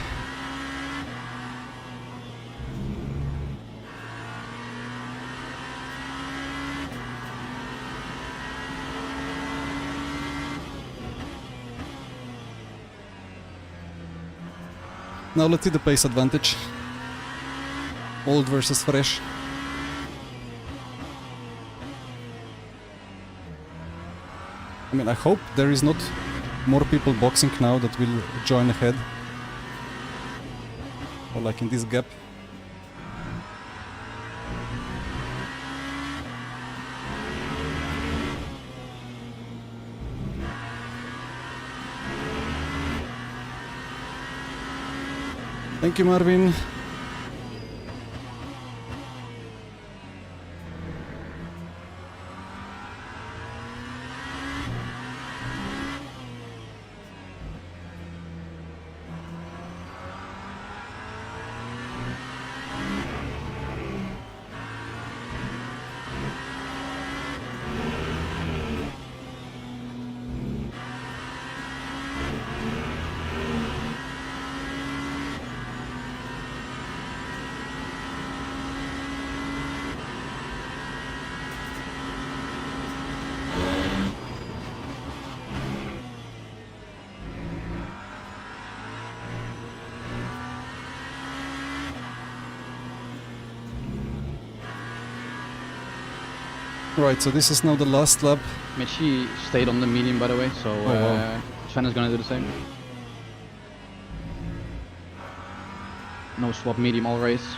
Now let's see the pace advantage. Old versus fresh. I mean, I hope there is not more people boxing now that will join ahead. Or like in this gap. Thank you, Marvin. Right, so this is now the last lap. Mitchie stayed on the medium, by the way, so wow. Sven is gonna do the same. No swap medium all race.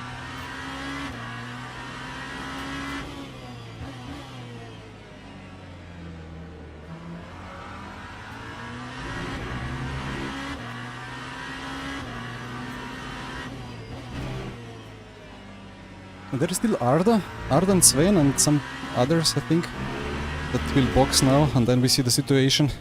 And there is still Arda and Sven and some others, I think, that will box now, and then we see the situation.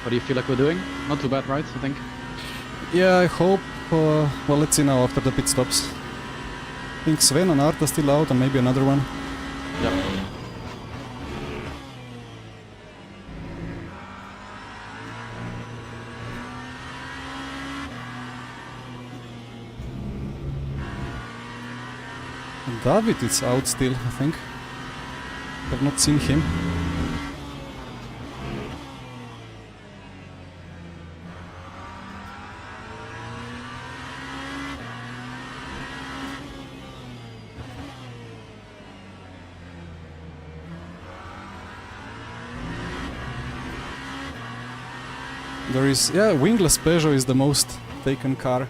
What do you feel like we're doing? Not too bad, right? I think. Yeah, I hope. Well, let's see now after the pit stops. I think Sven and Arda still out, and maybe another one. Yeah. And David is out still, I think. I've not seen him. There is, yeah, wingless Peugeot is the most taken car.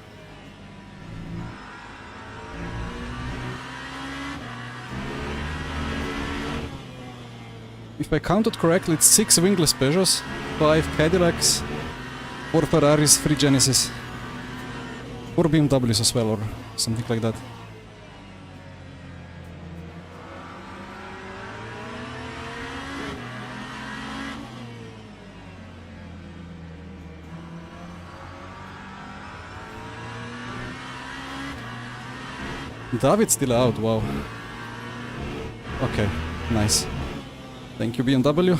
If I counted correctly, it's 6 wingless Peugeots, 5 Cadillacs, 4 Ferraris, 3 Genesis, 4 BMWs as well, or something like that. David's still out, wow. Okay, nice. Thank you, BMW.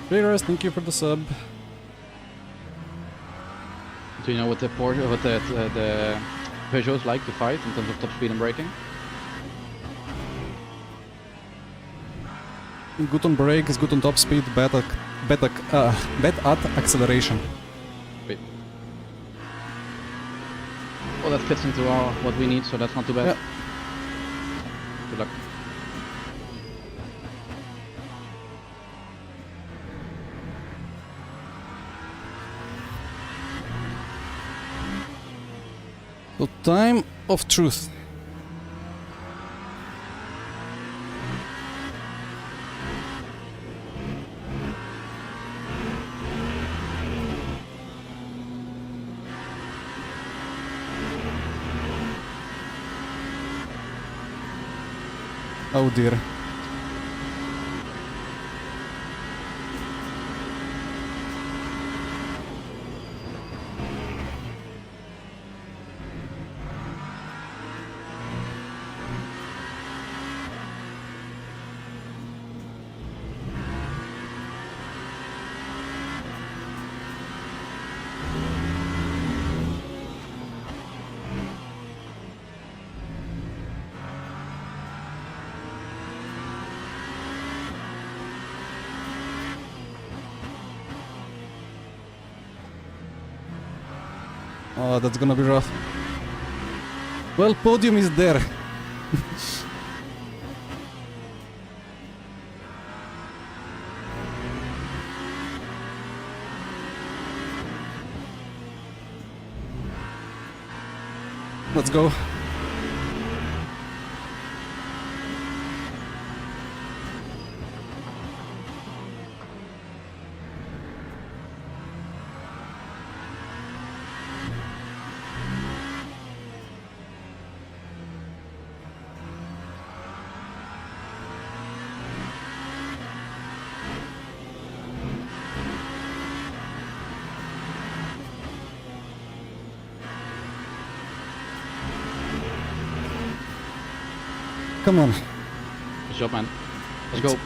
Beerus, thank you for the sub. Do you know what the Peugeot's like to fight in terms of top speed and braking? Good on brakes, good on top speed, bad at acceleration. Wait. Well, that fits into what we need, so that's not too bad. Yeah. Good luck. So time of truth. Oh dear. Oh, that's gonna be rough. Well, podium is there. Let's go. Come on. Good job, man. Let's go.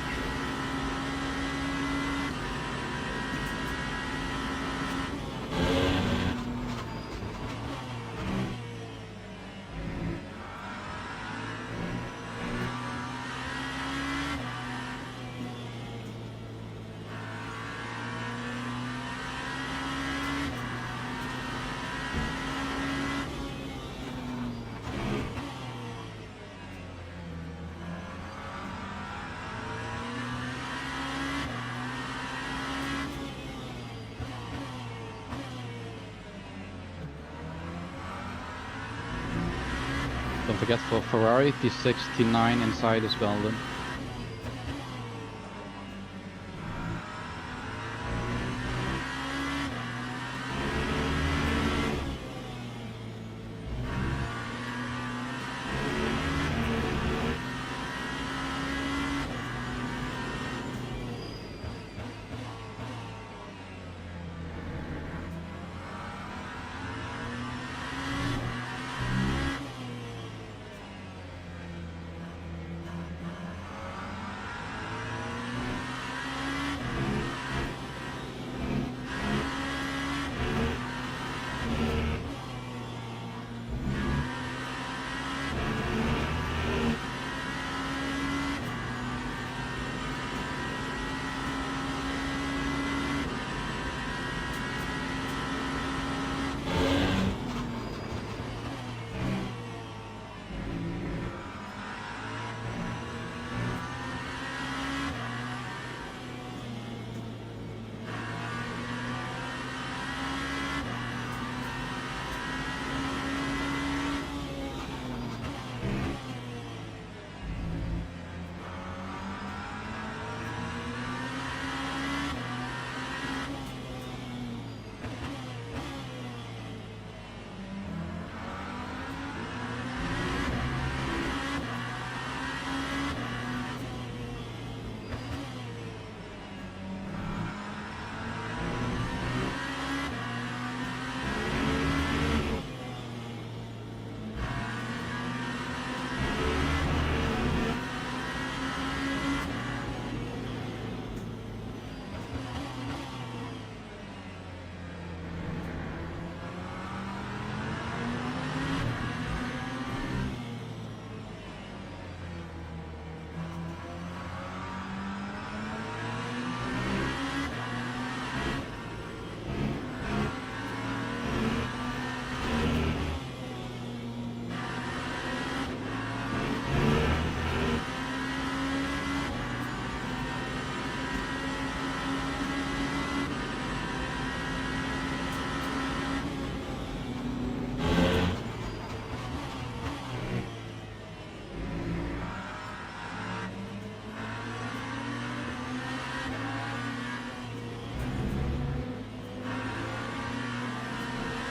Don't forget for Ferrari, T6, T9 inside is well done.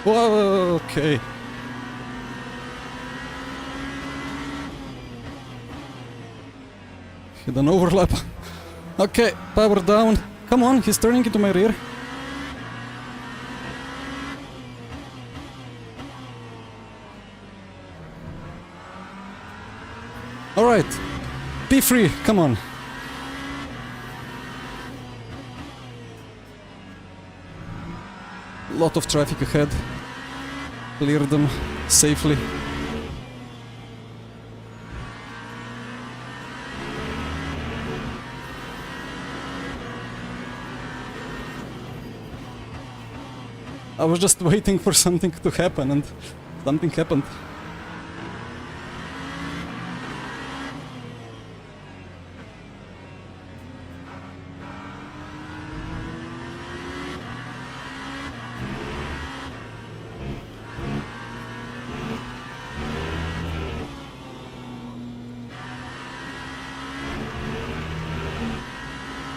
Whoa, okay. Hit an overlap. Okay, power down. Come on, he's turning into my rear. Alright. Be free, come on. Lot of traffic ahead. Clear them safely. I was just waiting for something to happen and something happened.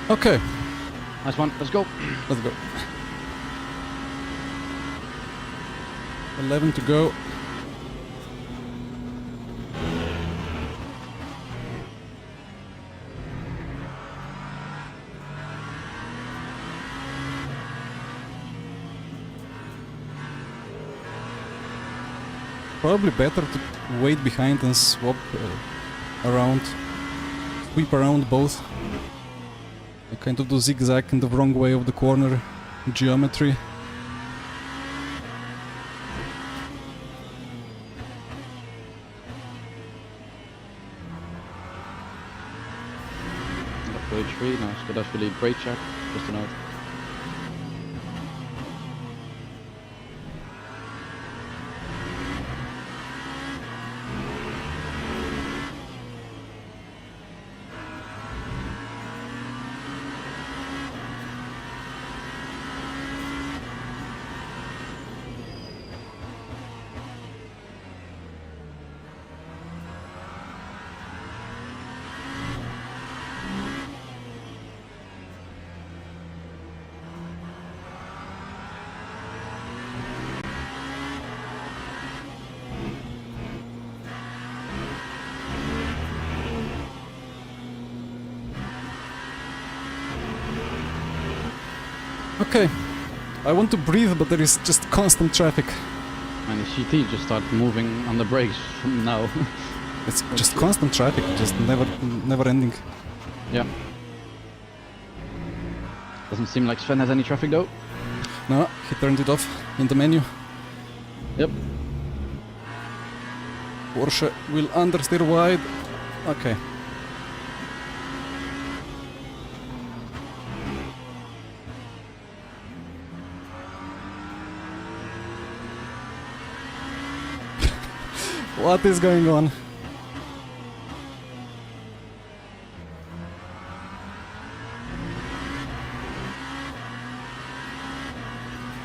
Okay, Nice one. Let's go. let's go. 11 to go. Probably better to wait behind and swap around, sweep around both. I kind of do zigzag in the wrong way of the corner geometry. Got H3, nice. Good, that's really great check. Just a note. Okay, I want to breathe, but there is just constant traffic. And the CT just started moving on the brakes from now. It's just constant traffic, just never ending. Yeah. Doesn't seem like Sven has any traffic though. No, he turned it off in the menu. Yep. Porsche will understeer wide. Okay. What is going on?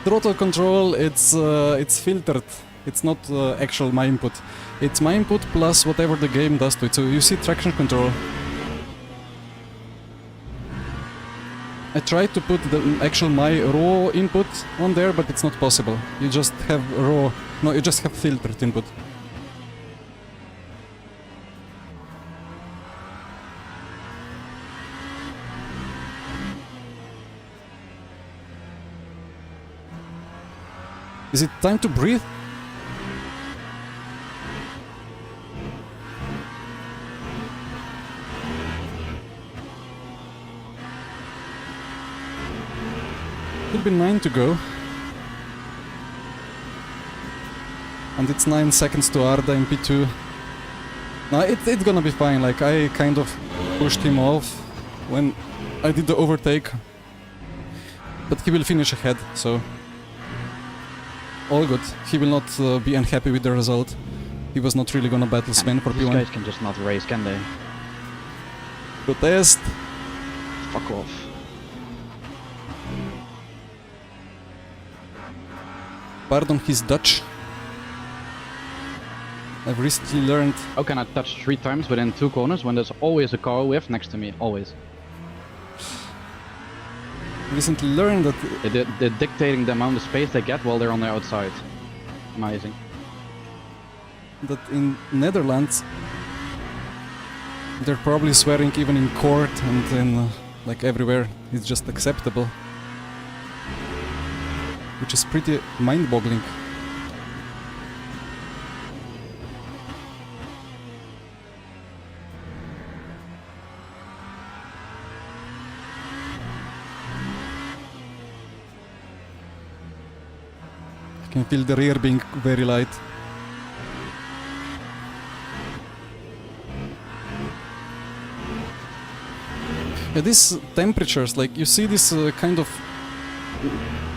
Throttle control, it's filtered. It's not actual my input. It's my input plus whatever the game does to it. So you see traction control. I tried to put the actual my raw input on there, but it's not possible. You just have raw. No, you just have filtered input. Is it time to breathe? Should be 9 to go. And it's 9 seconds to Arda in P2. No, it's gonna be fine, like I kind of pushed him off when I did the overtake. But he will finish ahead, so... all good. He will not be unhappy with the result. He was not really gonna battle Sven for These P1. guys can just not race, can they? Protest! Fuck off. Pardon his Dutch. I've recently learned... How can I touch 3 times within 2 corners when there's always a car with next to me? Always. Recently learned that... They're dictating the amount of space they get while they're on the outside. Amazing. that in Netherlands they're probably swearing even in court and in like everywhere it's just acceptable, which is pretty mind-boggling. I can feel the rear being very light. Yeah, these temperatures, like you see this kind of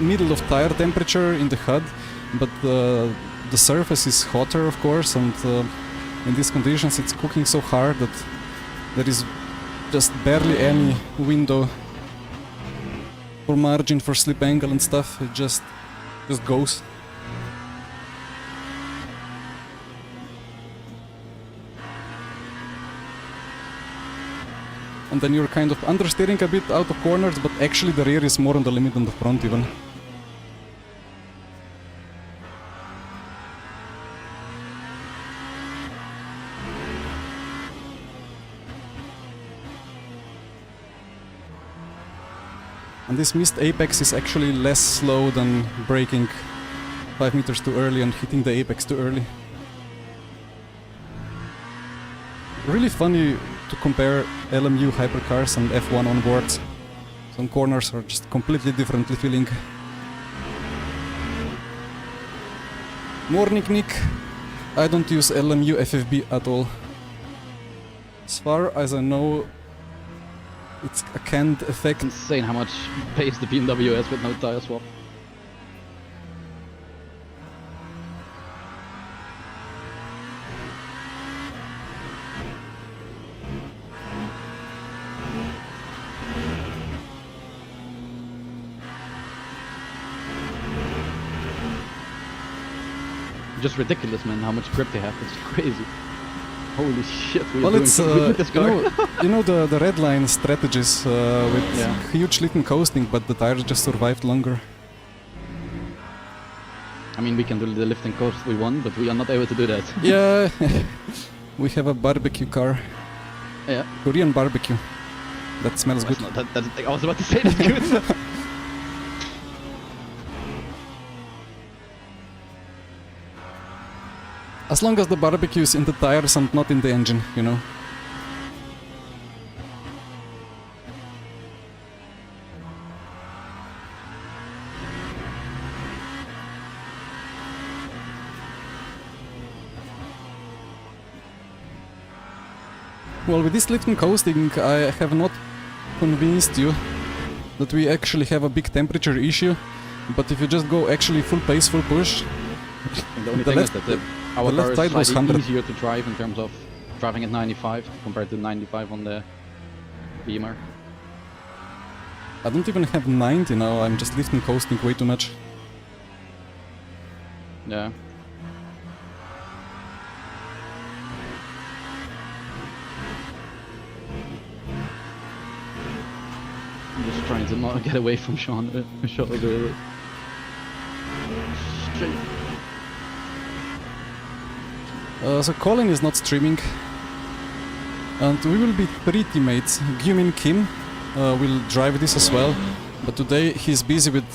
middle of tire temperature in the HUD, but the surface is hotter, of course, and in these conditions it's cooking so hard that there is just barely any window for margin for slip angle and stuff. It just goes. And then you're kind of understeering a bit out of corners, but actually the rear is more on the limit than the front even. And this missed apex is actually less slow than braking 5 meters too early and hitting the apex too early. Really funny to compare LMU hypercars and F1 on boards. Some corners are just completely differently feeling. Morning, Nick. I don't use LMU FFB at all. As far as I know, it's a canned effect. Insane how much pace the BMW has with no tire swap. Just ridiculous, man, how much grip they have. It's crazy. Holy shit, we are doing It's something with this car. you know the red line strategies with Yeah. huge lift and coasting, but the tires just survived longer. I mean, we can do the lift and coast we want, but we are not able to do that. Yeah, we have a barbecue car, Yeah. Korean barbecue. That smells That's good. not, I was about to say that's good. As long as the barbecue is in the tires and not in the engine, you know. Well, with this lift and coasting, I have not convinced you that we actually have a big temperature issue, but if you just go actually full pace, full push, The only The thing left- is that our the left car is side was slightly 100. easier to drive in terms of driving at 95 compared to 95 on the Beamer. I don't even have 90 now, I'm just lift and coasting way too much. Yeah. I'm just trying to not get away from Sean. Sean Straight. So Colin is not streaming, and we will be 3 teammates. Gyumin Kim will drive this as well, but today he's busy with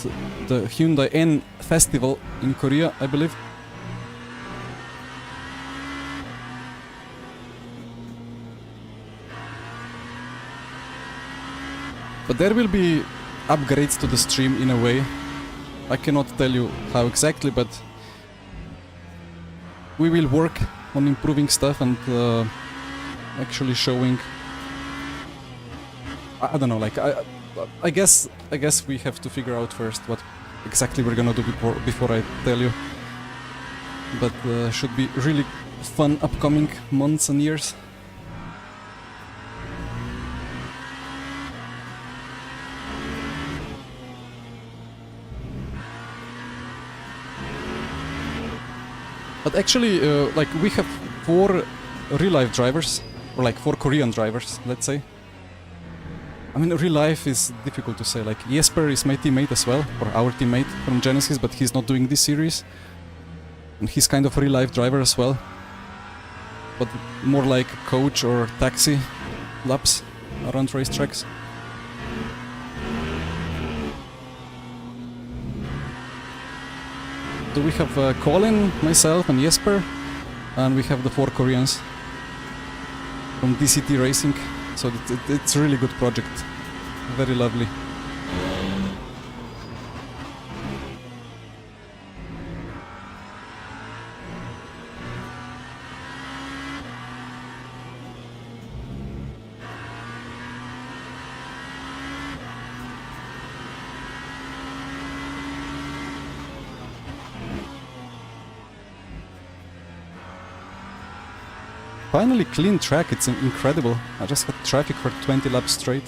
the Hyundai N festival in Korea, I believe. But there will be upgrades to the stream in a way. I cannot tell you how exactly, but we will work on improving stuff and actually showing. I don't know, like I guess we have to figure out first what exactly we're gonna do before I tell you. But should be really fun upcoming months and years. But actually, like we have 4 real-life drivers, or like 4 Korean drivers, let's say. I mean, real life is difficult to say. Like Jesper is my teammate as well, or our teammate from Genesis, but he's not doing this series. And he's kind of real life driver as well, but more like coach or taxi laps around racetracks. So we have Colin, myself and Jesper, and we have the 4 Koreans from DCT Racing. So it's a really good project, very lovely. Finally clean track, it's incredible. I just had traffic for 20 laps straight.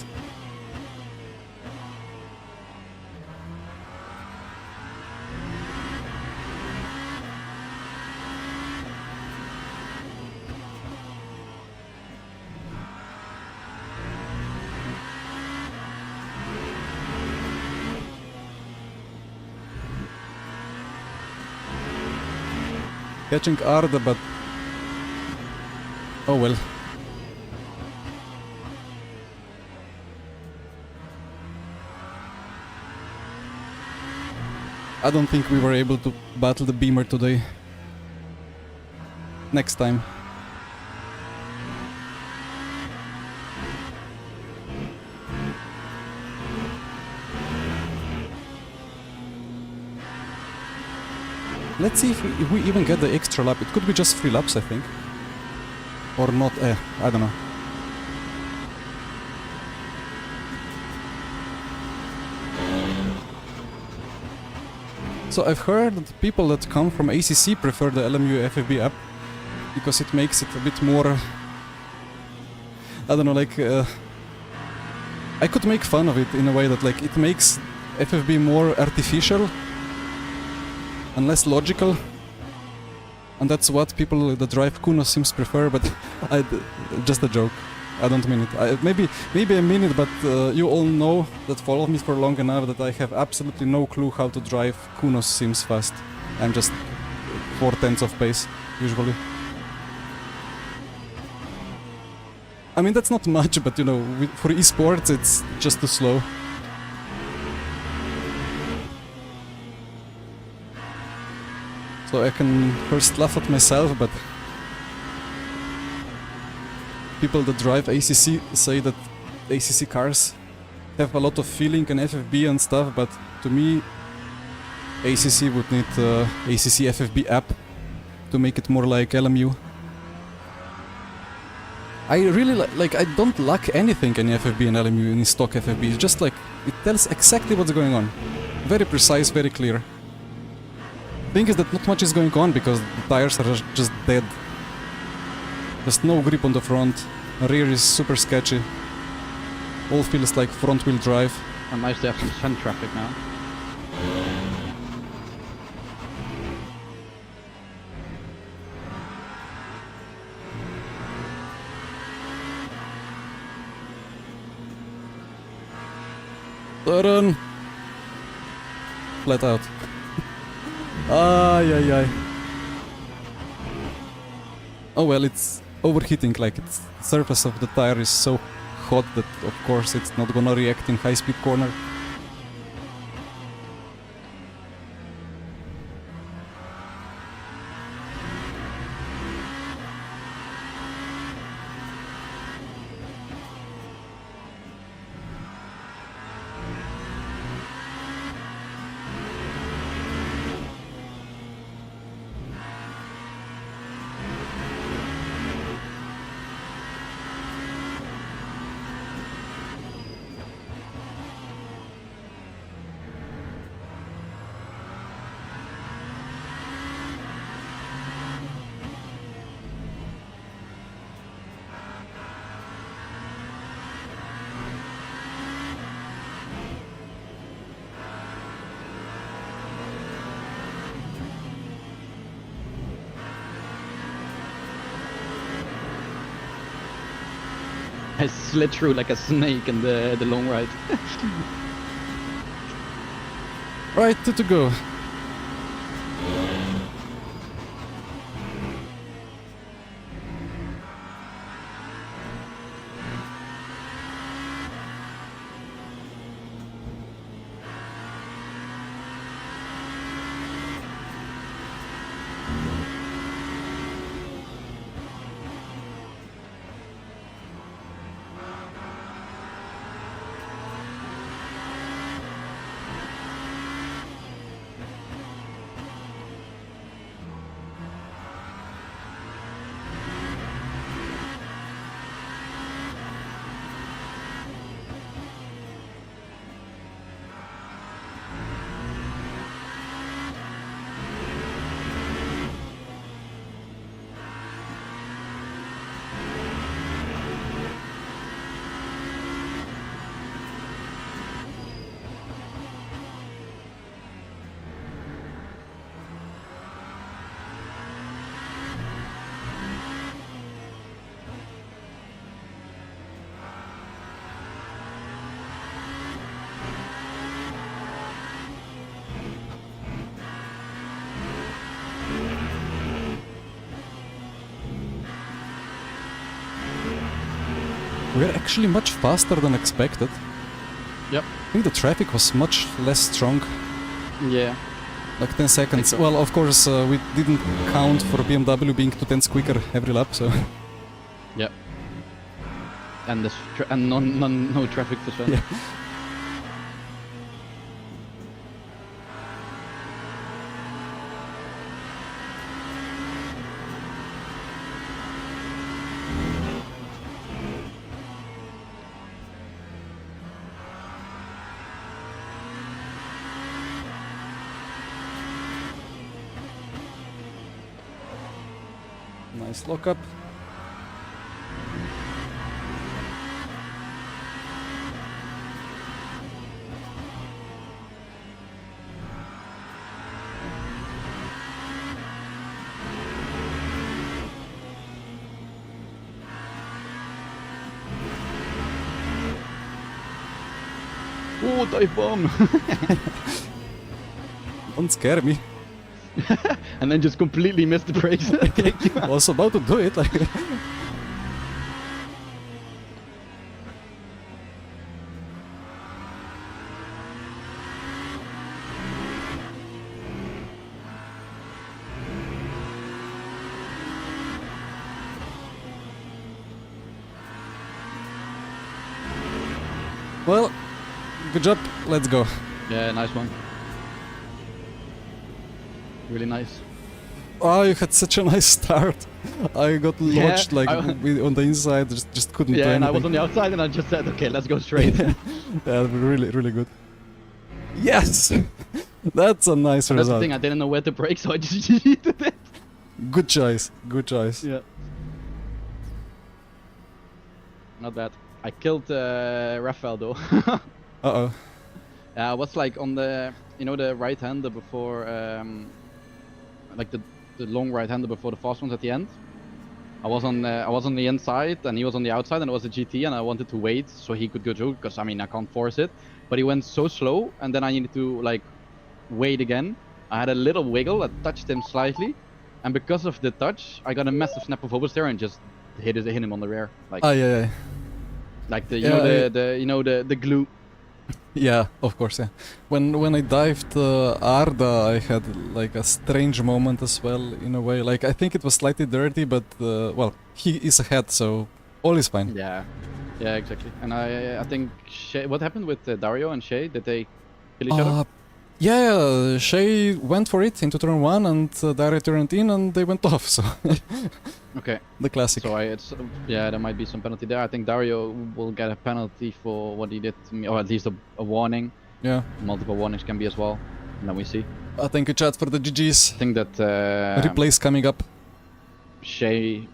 Catching Arda, but oh well. I don't think we were able to battle the Beamer today. Next time. Let's see if we even get the extra lap. It could be just 3 laps, I think. Or not, I don't know. So I've heard that people that come from ACC prefer the LMU FFB app because it makes it a bit more, I don't know, like I could make fun of it in a way that like it makes FFB more artificial and less logical. And that's what people that drive Kuno sims prefer, but just a joke. I don't mean it. Maybe I mean it, but you all know that follow me for long enough that I have absolutely no clue how to drive Kuno sims fast. I'm just 4/10 of pace, usually. I mean, that's not much, but you know, for esports it's just too slow. So I can first laugh at myself, but people that drive ACC say that ACC cars have a lot of feeling and FFB and stuff, but to me ACC would need ACC FFB app to make it more like LMU. I really like I don't lack anything in FFB and LMU in stock FFB. It's just like it tells exactly what's going on. Very precise, very clear. Thing is that not much is going on because the tires are just dead. There's no grip on the front, rear is super sketchy. All feels like front wheel drive. And nice to have some sun traffic now. Turn! Flat out. Ay, ay, ay. Oh well, it's overheating, like the surface of the tire is so hot that of course it's not gonna react in high-speed corner. I slid through like a snake in the long ride. Right, two to go. We're actually much faster than expected. Yep. I think the traffic was much less strong. Yeah. Like 10 seconds. so. Well, of course, we didn't count for BMW being 2 tenths quicker every lap, so... Yep. And this and no traffic to spend. Yeah. Nice lockup. Oh, dive bomb! Don't scare me. And then just completely missed the brakes. I was about to do it. Like well, good job. Let's go. Yeah, nice one. Really nice. Oh, you had such a nice start. I got Yeah, lodged like on the inside, just couldn't do Yeah, and I anything. was on the outside and I just said, okay, let's go straight. Yeah, really good. Yes! That's a nice That's the result. thing, I didn't know where to brake, so I just did it. Good choice, good choice. Yeah. Not bad. I killed Rafael though. Uh-oh. I was like on the, you know, the right hander before, like the long right hander before the fast ones at the end. I was on the inside and he was on the outside, and it was a GT, and I wanted to wait so he could go through, because I mean I can't force it. But he went so slow, and then I needed to like wait again. I had a little wiggle, I touched him slightly, and because of the touch, I got a massive snap of oversteer and just hit him on the rear, like Yeah. like the the glue. Yeah, of course, yeah. When I dived Arda, I had like a strange moment as well, in a way. Like, I think it was slightly dirty, but, well, he is ahead, so all is fine. Yeah, yeah, exactly. And I think what happened with Dario and Shay? Did they kill each other? Yeah, Shay went for it into turn 1, and Dario turned in, and they went off, so... Okay. The classic. So yeah, there might be some penalty there. I think Dario will get a penalty for what he did to me, or at least a warning. Yeah. Multiple warnings can be as well, and then we see. Thank you, chat, for the GGs. I think that Replays coming up. Shay,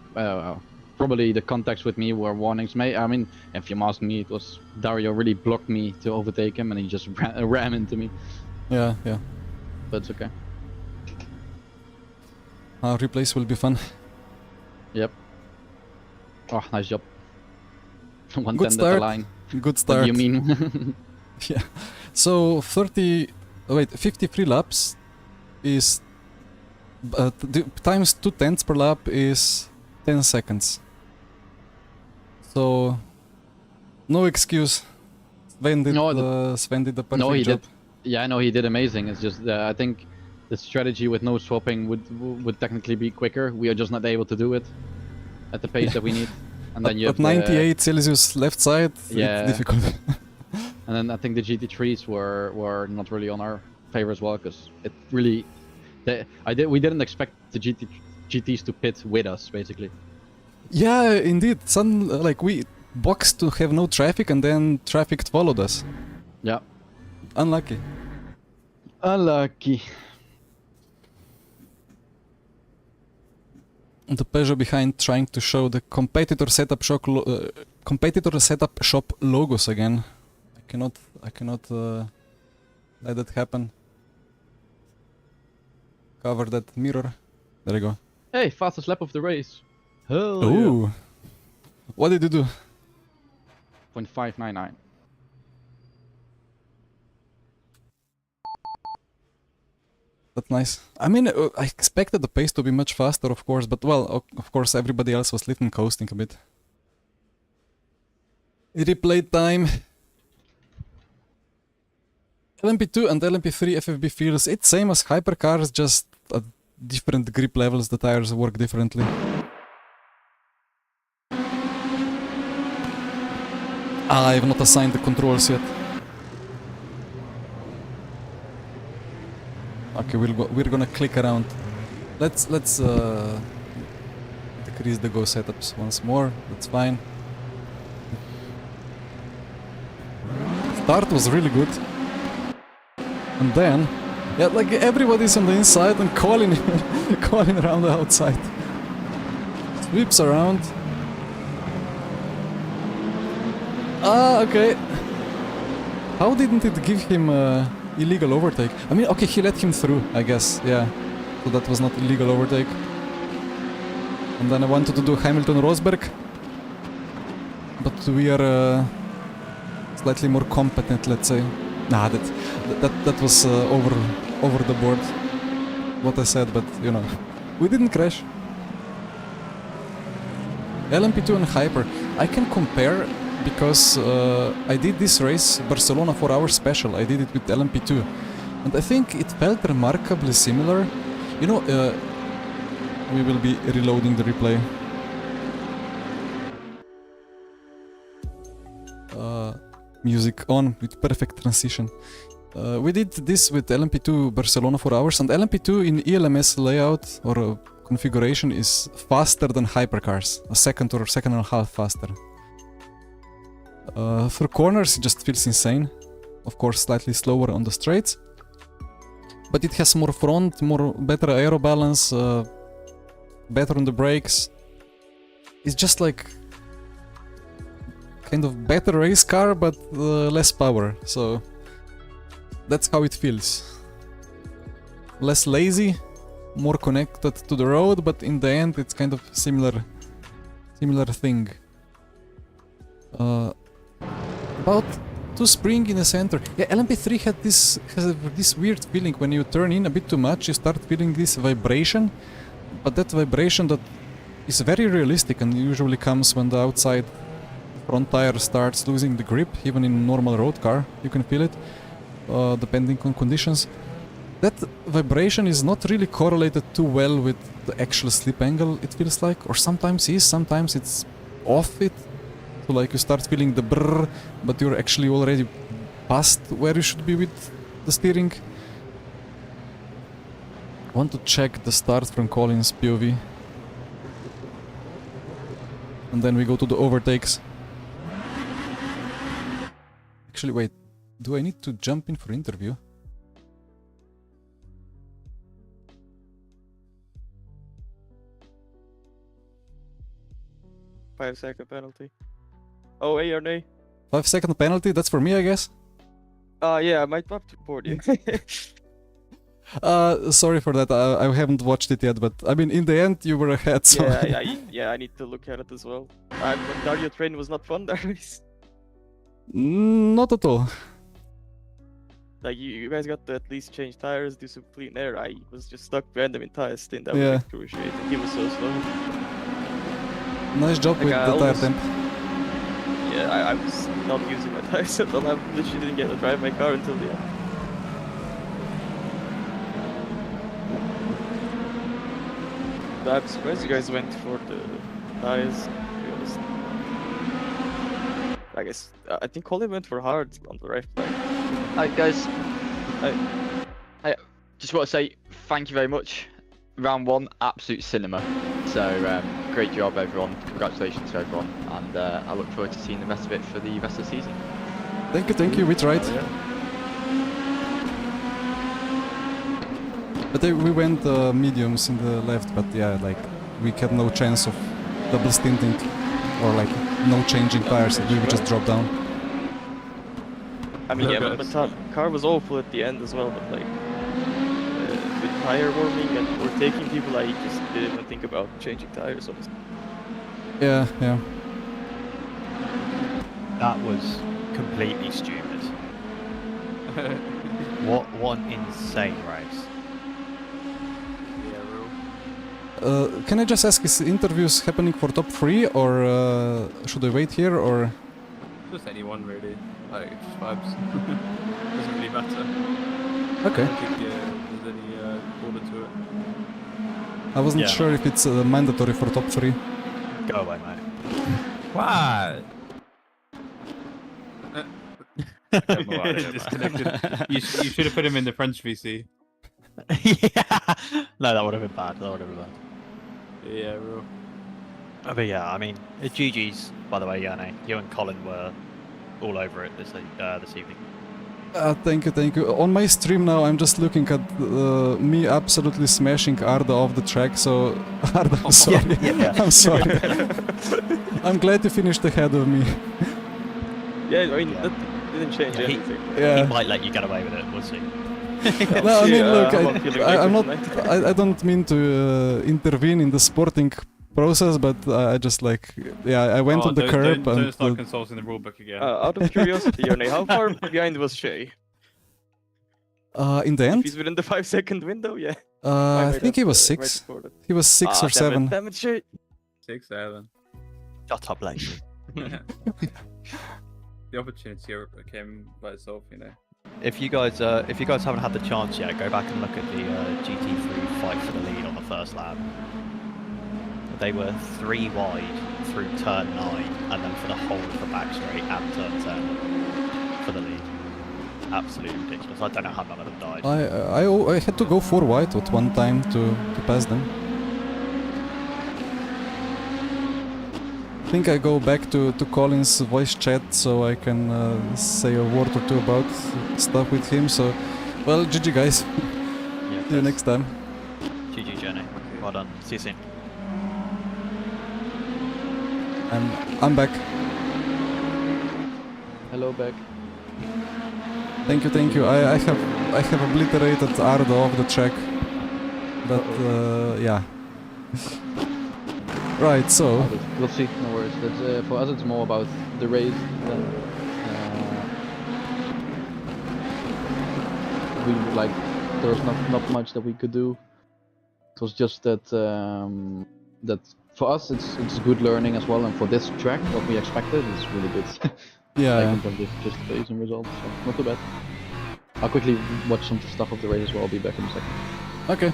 probably the contacts with me were warnings. I mean, if you ask me, it was Dario really blocked me to overtake him, and he just ran into me. Yeah. But it's okay. Replays will be fun. Yep. Oh, nice job. One Good at the start. line. Good What start. do you mean? Yeah. So 53 laps is times 2 tenths per lap is 10 seconds. So no excuse. Sven did the perfect No, he job. did. Yeah, I know he did amazing. It's just I think the strategy with no swapping would technically be quicker. We are just not able to do it at the pace that we need. And then you At have 98 Celsius left side, Yeah. it's difficult. and then I think the GT3s were not really on our favor as well, because it really we didn't expect the GTs to pit with us basically. Yeah, indeed. Like we boxed to have no traffic, and then traffic followed us. Yeah. Unlucky. Unlucky. The Peugeot behind trying to show the competitor setup shop logos again. I cannot let that happen. Cover that mirror. There you go. Hey, fastest lap of the race. Hell Ooh. yeah. What did you do? 0.599. That's nice. I mean, I expected the pace to be much faster, of course, but well, of course, everybody else was little coasting a bit. Replay time. LMP2 and LMP3 FFB feels it's same as hypercars, just at different grip levels. The tires work differently. I have not assigned the controls yet. Okay, we're gonna click around. Let's decrease the go setups once more. That's fine. Start was really good. And then, yeah, like everybody's on the inside and calling, calling around the outside. Sweeps around. Ah, okay. How didn't it give him illegal overtake? I mean, okay, he let him through, I guess, yeah. So that was not illegal overtake. And then I wanted to do Hamilton-Rosberg. But we are slightly more competent, let's say. Nah, that was over the board. What I said, but you know, we didn't crash. LMP2 and Hyper. I can compare because I did this race, Barcelona 4 hours special. I did it with LMP2, and I think it felt remarkably similar. You know, we will be reloading the replay. Music on with perfect transition. We did this with LMP2 Barcelona 4 hours, and LMP2 in ELMS layout or configuration is faster than hypercars, a second or second and a half faster. For corners it just feels insane. Of course slightly slower on the straights, but it has more front, better aero balance, better on the brakes. It's just like kind of better race car, but less power, so that's how it feels. Less lazy, more connected to the road, but in the end it's kind of similar thing. About to spring in the center. Yeah, LMP3 has this weird feeling when you turn in a bit too much, you start feeling this vibration, but that vibration that is very realistic and usually comes when the outside front tire starts losing the grip. Even in a normal road car you can feel it, depending on conditions. That vibration is not really correlated too well with the actual slip angle, it feels like, or sometimes is, sometimes it's off it. So like you start feeling the brrr, but you're actually already past where you should be with the steering. I want to check the start from Colin's POV. And then we go to the overtakes. Actually, wait, do I need to jump in for interview? Five-second penalty. Oh, A or nay? 5-second penalty, that's for me, I guess. Yeah, I might have to report you. Sorry for that, I haven't watched it yet, but I mean, in the end, you were ahead, so... Yeah, I need to look at it as well. But Dario train was not fun, that race. Not at all. Like, you guys got to at least change tires, do some clean air. I was just stuck behind him in tires stint. That was excruciating. He was so slow. Nice job Like, with the tire temp. Yeah, I was not using my tires at all. I literally didn't get to drive my car until the end. But I'm surprised you guys went for the tires, to be honest. I guess, I think Colin went for hard on the right flank. Hi guys. I just want to say thank you very much. Round 1, absolute cinema. So great job everyone, congratulations to everyone, and I look forward to seeing the rest of it for the rest of the season. Thank you, we tried. Yeah. But we went mediums in the left, but yeah, like we had no chance of double stinting or like no changing tires, we would just drop down. I mean, yeah, but the car was awful at the end as well, but like with tire warming and overtaking people, I just didn't even think about changing tires, honestly. Yeah. That was completely stupid. What an insane race. Can I just ask, is interviews happening for top 3 or should I wait here or? Just anyone really. Like just vibes. Doesn't really matter. Okay. I don't think there's any order to it. I wasn't Yeah. sure if it's mandatory for top 3. Go away, mate. Why? Disconnected. You should have put him in the French VC. Yeah. No, that would have been bad. That would have been bad. Yeah, real. But yeah, I mean, GG's, by the way, Yanni. You and Colin were all over it this evening. Thank you, thank you. On my stream now, I'm just looking at me absolutely smashing Arda off the track, so Arda, I'm sorry. yeah. I'm sorry. I'm glad you finished ahead of me. Yeah, I mean, Yeah. that didn't change Yeah, anything. He Yeah. might let you get away with it. We'll see. No, I mean, look, I'm not feeling I'm like not. it tonight. I don't mean to intervene in the sporting process, but I just like, yeah, I went on the curb don't and start consulting the rulebook again. Out of curiosity, Yone, how far behind was Shay? in the If end, he's within the 5-second window, yeah. I think he was 6. He was 6 or 7. Damn it, Shay. 6, 7. Shut up, Lacey. The opportunity came by itself, you know. If you guys haven't had the chance yet, go back and look at the GT3 fight for the lead on the first lap. They were 3 wide through turn 9, and then for the whole of the back straight and turn 10 for the lead. Absolutely ridiculous. I don't know how none of them died. I had to go 4 wide at one time to pass them. I think I go back to Colin's voice chat so I can say a word or two about stuff with him. So, well, GG guys. Yeah, See you next time. GG, Jenny. Well done. See you soon. I'm back. Hello, back. Thank you. I have obliterated Ardo off the track, but yeah. Right, so We'll see. No worries. That's, for us, it's more about the race. Than, we like there was not much that we could do. It was just that that for us it's good learning as well, and for this track, what we expected is really good. yeah, Like in terms of just pace and results, so not too bad. I'll quickly watch some stuff of the race as well. I'll be back in a second. okay.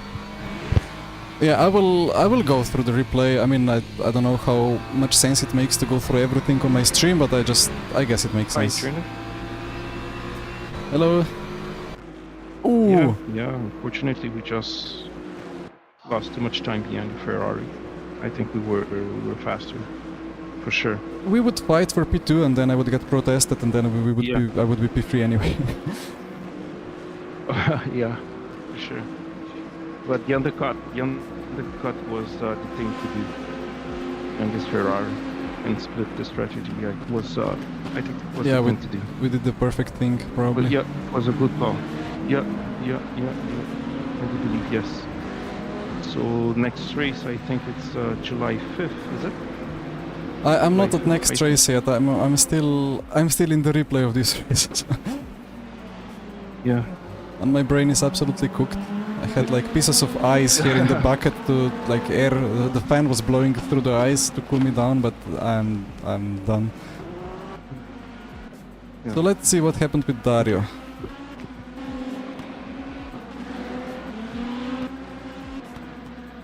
Yeah, I will go through the replay. I mean, I don't know how much sense it makes to go through everything on my stream, but I guess it makes sense. Trainer. Hello. Ooh. Yeah. Unfortunately, we just lost too much time behind the Ferrari. I think we were faster, for sure. We would fight for P2 and then I would get protested and then we would Yeah. I would be P3 anyway. Yeah, for sure. But the undercut was the thing to do. And this Ferrari and split the strategy. Yeah, it was I think it was Yeah, the thing to do. We did the perfect thing, probably. But yeah, it was a good call. Yeah. I do believe yes. So next race, I think it's July 5th, is it? I'm not Like, at next I- race yet. I'm still in the replay of this race. Yeah. And my brain is absolutely cooked. I had like pieces of ice here in the bucket to like air. The fan was blowing through the ice to cool me down, but I'm done. Yeah. So let's see what happened with Dario.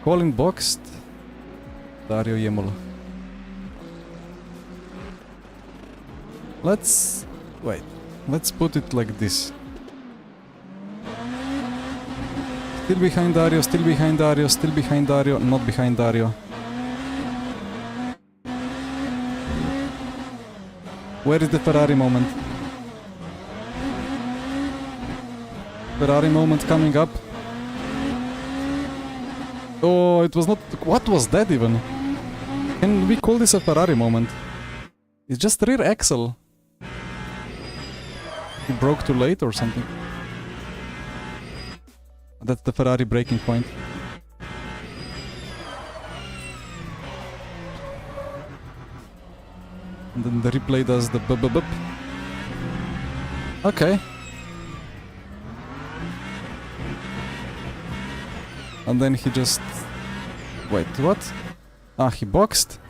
Colin boxed. Dario Jemola. Let's wait. Let's put it like this. Still behind Dario, still behind Dario, still behind Dario, not behind Dario. Where is the Ferrari moment? Ferrari moment coming up. Oh, it was not... What was that even? Can we call this a Ferrari moment? It's just rear axle. He broke too late or something. That's the Ferrari breaking point. And then the replay does the bup. Okay. And then he just... Wait, what? Ah, he boxed?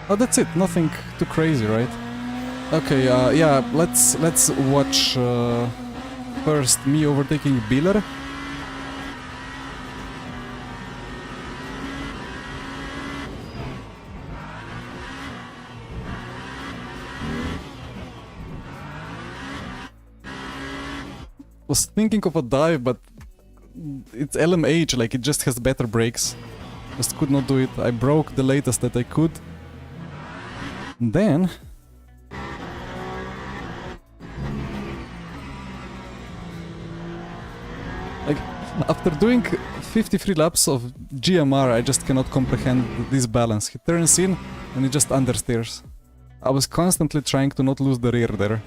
Oh, that's it. Nothing too crazy, right? Okay, yeah, let's watch first me overtaking Biller. Was thinking of a dive, but it's LMH, like it just has better brakes. Just could not do it. I broke the latest that I could. And then like after doing 53 laps of GMR, I just cannot comprehend this balance. He turns in and he just understeers. I was constantly trying to not lose the rear there.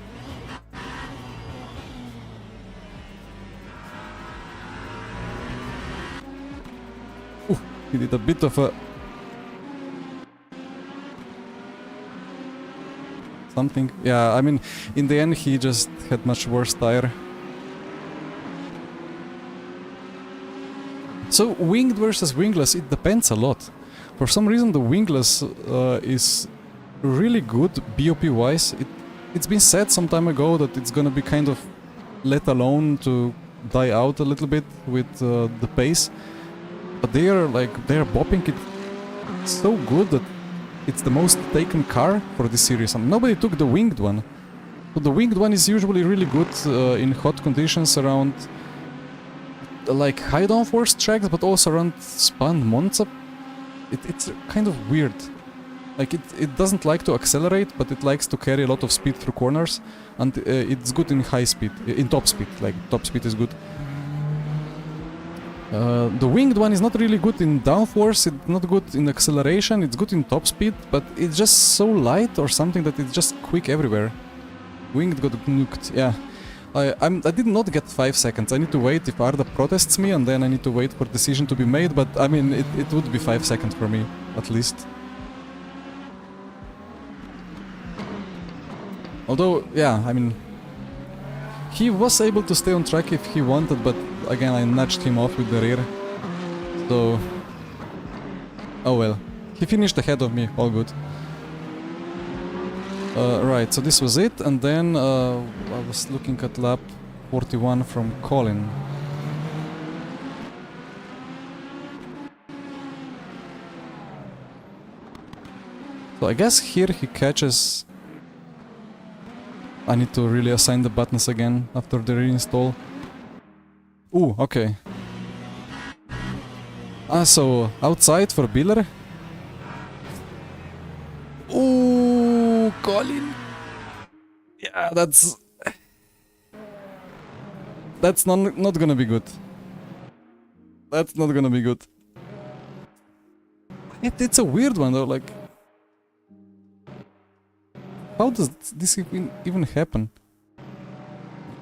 Ooh, he did a bit of a... something. Yeah, I mean, in the end he just had much worse tire. So, winged versus wingless, it depends a lot. For some reason the wingless is really good BOP-wise. It's been said some time ago that it's gonna be kind of let alone to die out a little bit with the pace. But they're bopping it so good that it's the most taken car for this series. And nobody took the winged one. So the winged one is usually really good in hot conditions around like high downforce tracks, but also around Spa and Monza. It's kind of weird. Like it doesn't like to accelerate, but it likes to carry a lot of speed through corners, and it's good in high speed, in top speed. Like top speed is good. The winged one is not really good in downforce. It's not good in acceleration. It's good in top speed, but it's just so light or something that it's just quick everywhere. Winged got nuked. Yeah. I did not get 5 seconds. I need to wait if Arda protests me, and then I need to wait for decision to be made, but I mean, it would be 5 seconds for me, at least. Although, yeah, I mean, he was able to stay on track if he wanted, but again, I nudged him off with the rear. So... oh well. He finished ahead of me, all good. Right, so this was it, and then I was looking at lap 41 from Colin. So I guess here he catches... I need to really assign the buttons again after the reinstall. Ooh, okay. So outside for Biller. Ooh, Colin. Yeah, that's not gonna be good. That's not gonna be good. It's a weird one though, like... how does this even happen?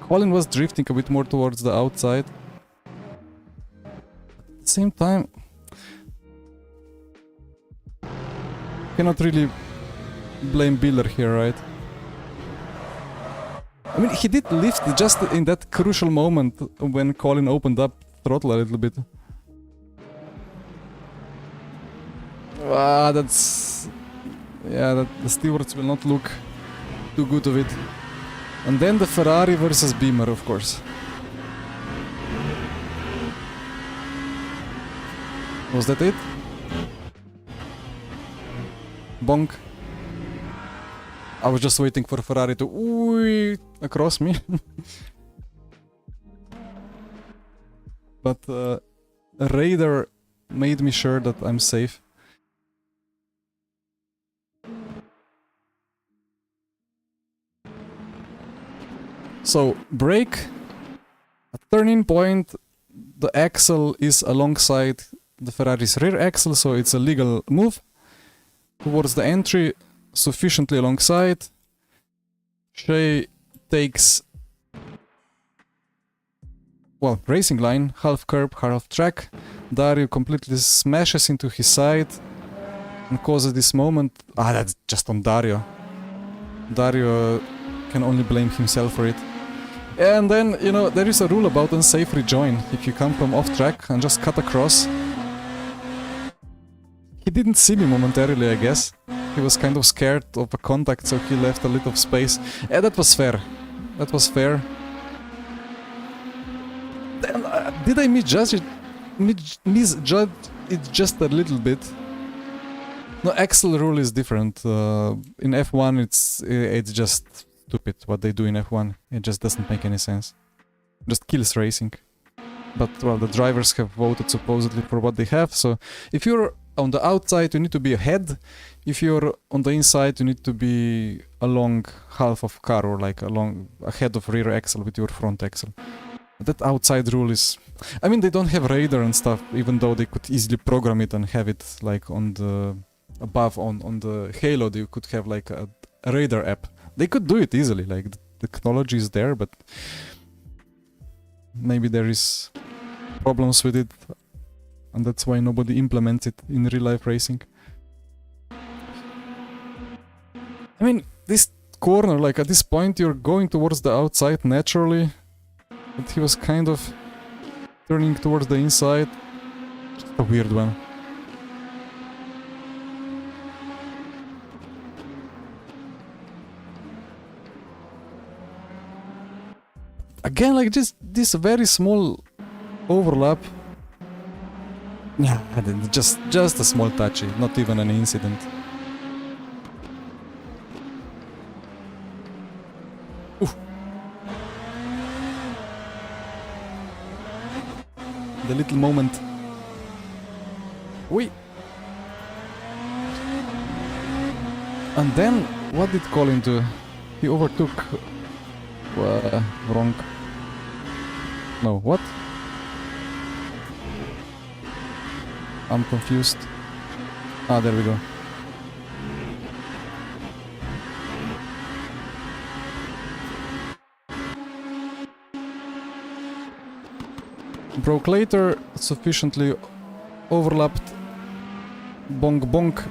Colin was drifting a bit more towards the outside. At the same time... cannot really blame Biller here, right? I mean, he did lift just in that crucial moment when Colin opened up throttle a little bit. Ah, that's... yeah, the stewards will not look too good of it. And then the Ferrari versus Beamer, of course. Was that it? Bonk. I was just waiting for Ferrari to ooh across me. But Radar made me sure that I'm safe. So, brake. At turning point, the axle is alongside the Ferrari's rear axle, so it's a legal move. Towards the entry, sufficiently alongside. Shay takes... well, racing line, half curb, half track. Dario completely smashes into his side and causes this moment... ah, that's just on Dario. Dario can only blame himself for it. And then, you know, there is a rule about unsafe rejoin. If you come from off track and just cut across. He didn't see me momentarily, I guess. He was kind of scared of a contact, so he left a little space. Yeah, that was fair. That was fair. Then, did I misjudge it just a little bit? No, axle rule is different. In F1, it's just stupid what they do in F1. It just doesn't make any sense. Just kills racing. But well, the drivers have voted supposedly for what they have. So if you're on the outside, you need to be ahead. If you're on the inside, you need to be along half of car or like along ahead of rear axle with your front axle. That outside rule is... I mean, they don't have radar and stuff, even though they could easily program it and have it like on the... above on the Halo, you could have like a radar app. They could do it easily, like the technology is there, but maybe there is problems with it, and that's why nobody implements it in real life racing. I mean, this corner, like at this point you're going towards the outside naturally, but he was kind of turning towards the inside. Just a weird one. Again, like this very small overlap. Yeah, just a small touchy, not even an incident. Oof. The little moment. Wait. And then, what did Colin do? He overtook... wrong. No, what? I'm confused. Ah, there we go. Broke later, sufficiently overlapped. Bonk, bonk.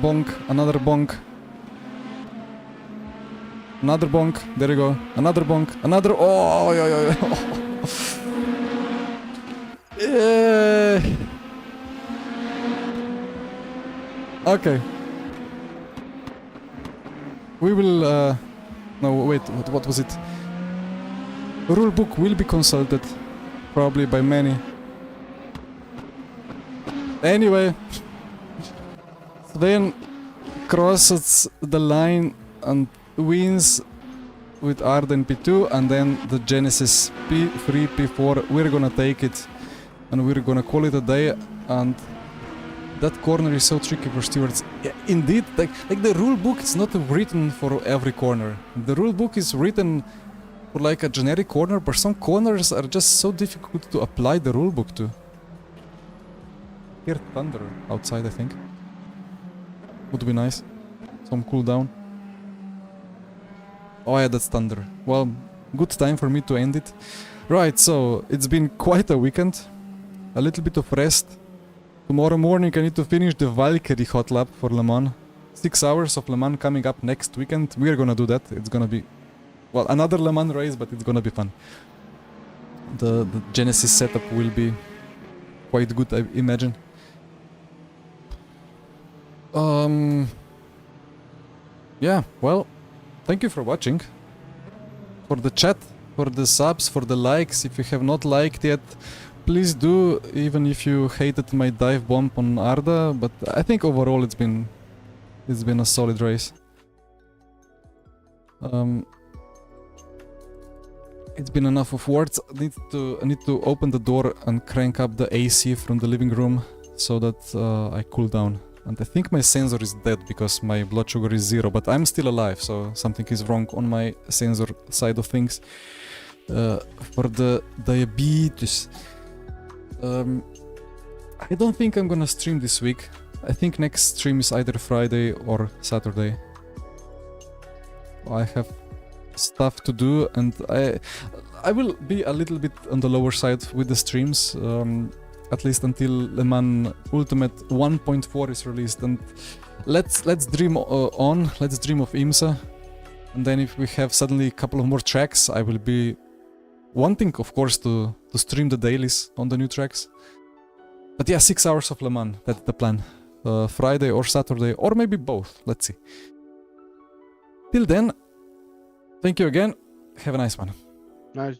Bonk, another bonk. Another bonk, there you go. Another bonk, another... Oh, yeah. Okay. We will... No, wait, what was it? Rulebook will be consulted. Probably by many. Anyway. Sven crosses the line and wins with Arden P2, and then the Genesis P3, P4. We're gonna take it and we're gonna call it a day. And that corner is so tricky for stewards. Yeah, indeed, like the rule book is not written for every corner. The rule book is written for like a generic corner, but some corners are just so difficult to apply the rule book to. Hear thunder outside, I think. Would be nice. Some cooldown. Oh yeah, that's thunder. Well, good time for me to end it. Right, so it's been quite a weekend. A little bit of rest. Tomorrow morning I need to finish the Valkyrie hot lap for Le Mans. 6 hours of Le Mans coming up next weekend. We're gonna do that. It's gonna be... well, another Le Mans race, but it's gonna be fun. The Genesis setup will be quite good, I imagine. Yeah, well... thank you for watching, for the chat, for the subs, for the likes. If you have not liked yet, please do, even if you hated my dive bomb on Arda, but I think overall it's been a solid race. It's been enough of words. I need to open the door and crank up the AC from the living room so that I cool down. And I think my sensor is dead because my blood sugar is 0, but I'm still alive, so something is wrong on my sensor side of things. For the diabetes... I don't think I'm gonna stream this week. I think next stream is either Friday or Saturday. I have stuff to do, and I will be a little bit on the lower side with the streams. At least until Le Mans Ultimate 1.4 is released, and let's dream on. Let's dream of IMSA, and then if we have suddenly a couple of more tracks, I will be wanting, of course, to stream the dailies on the new tracks. But yeah, 6 hours of Le Mans. That's the plan. Friday or Saturday, or maybe both. Let's see. Till then, thank you again. Have a nice one. Nice.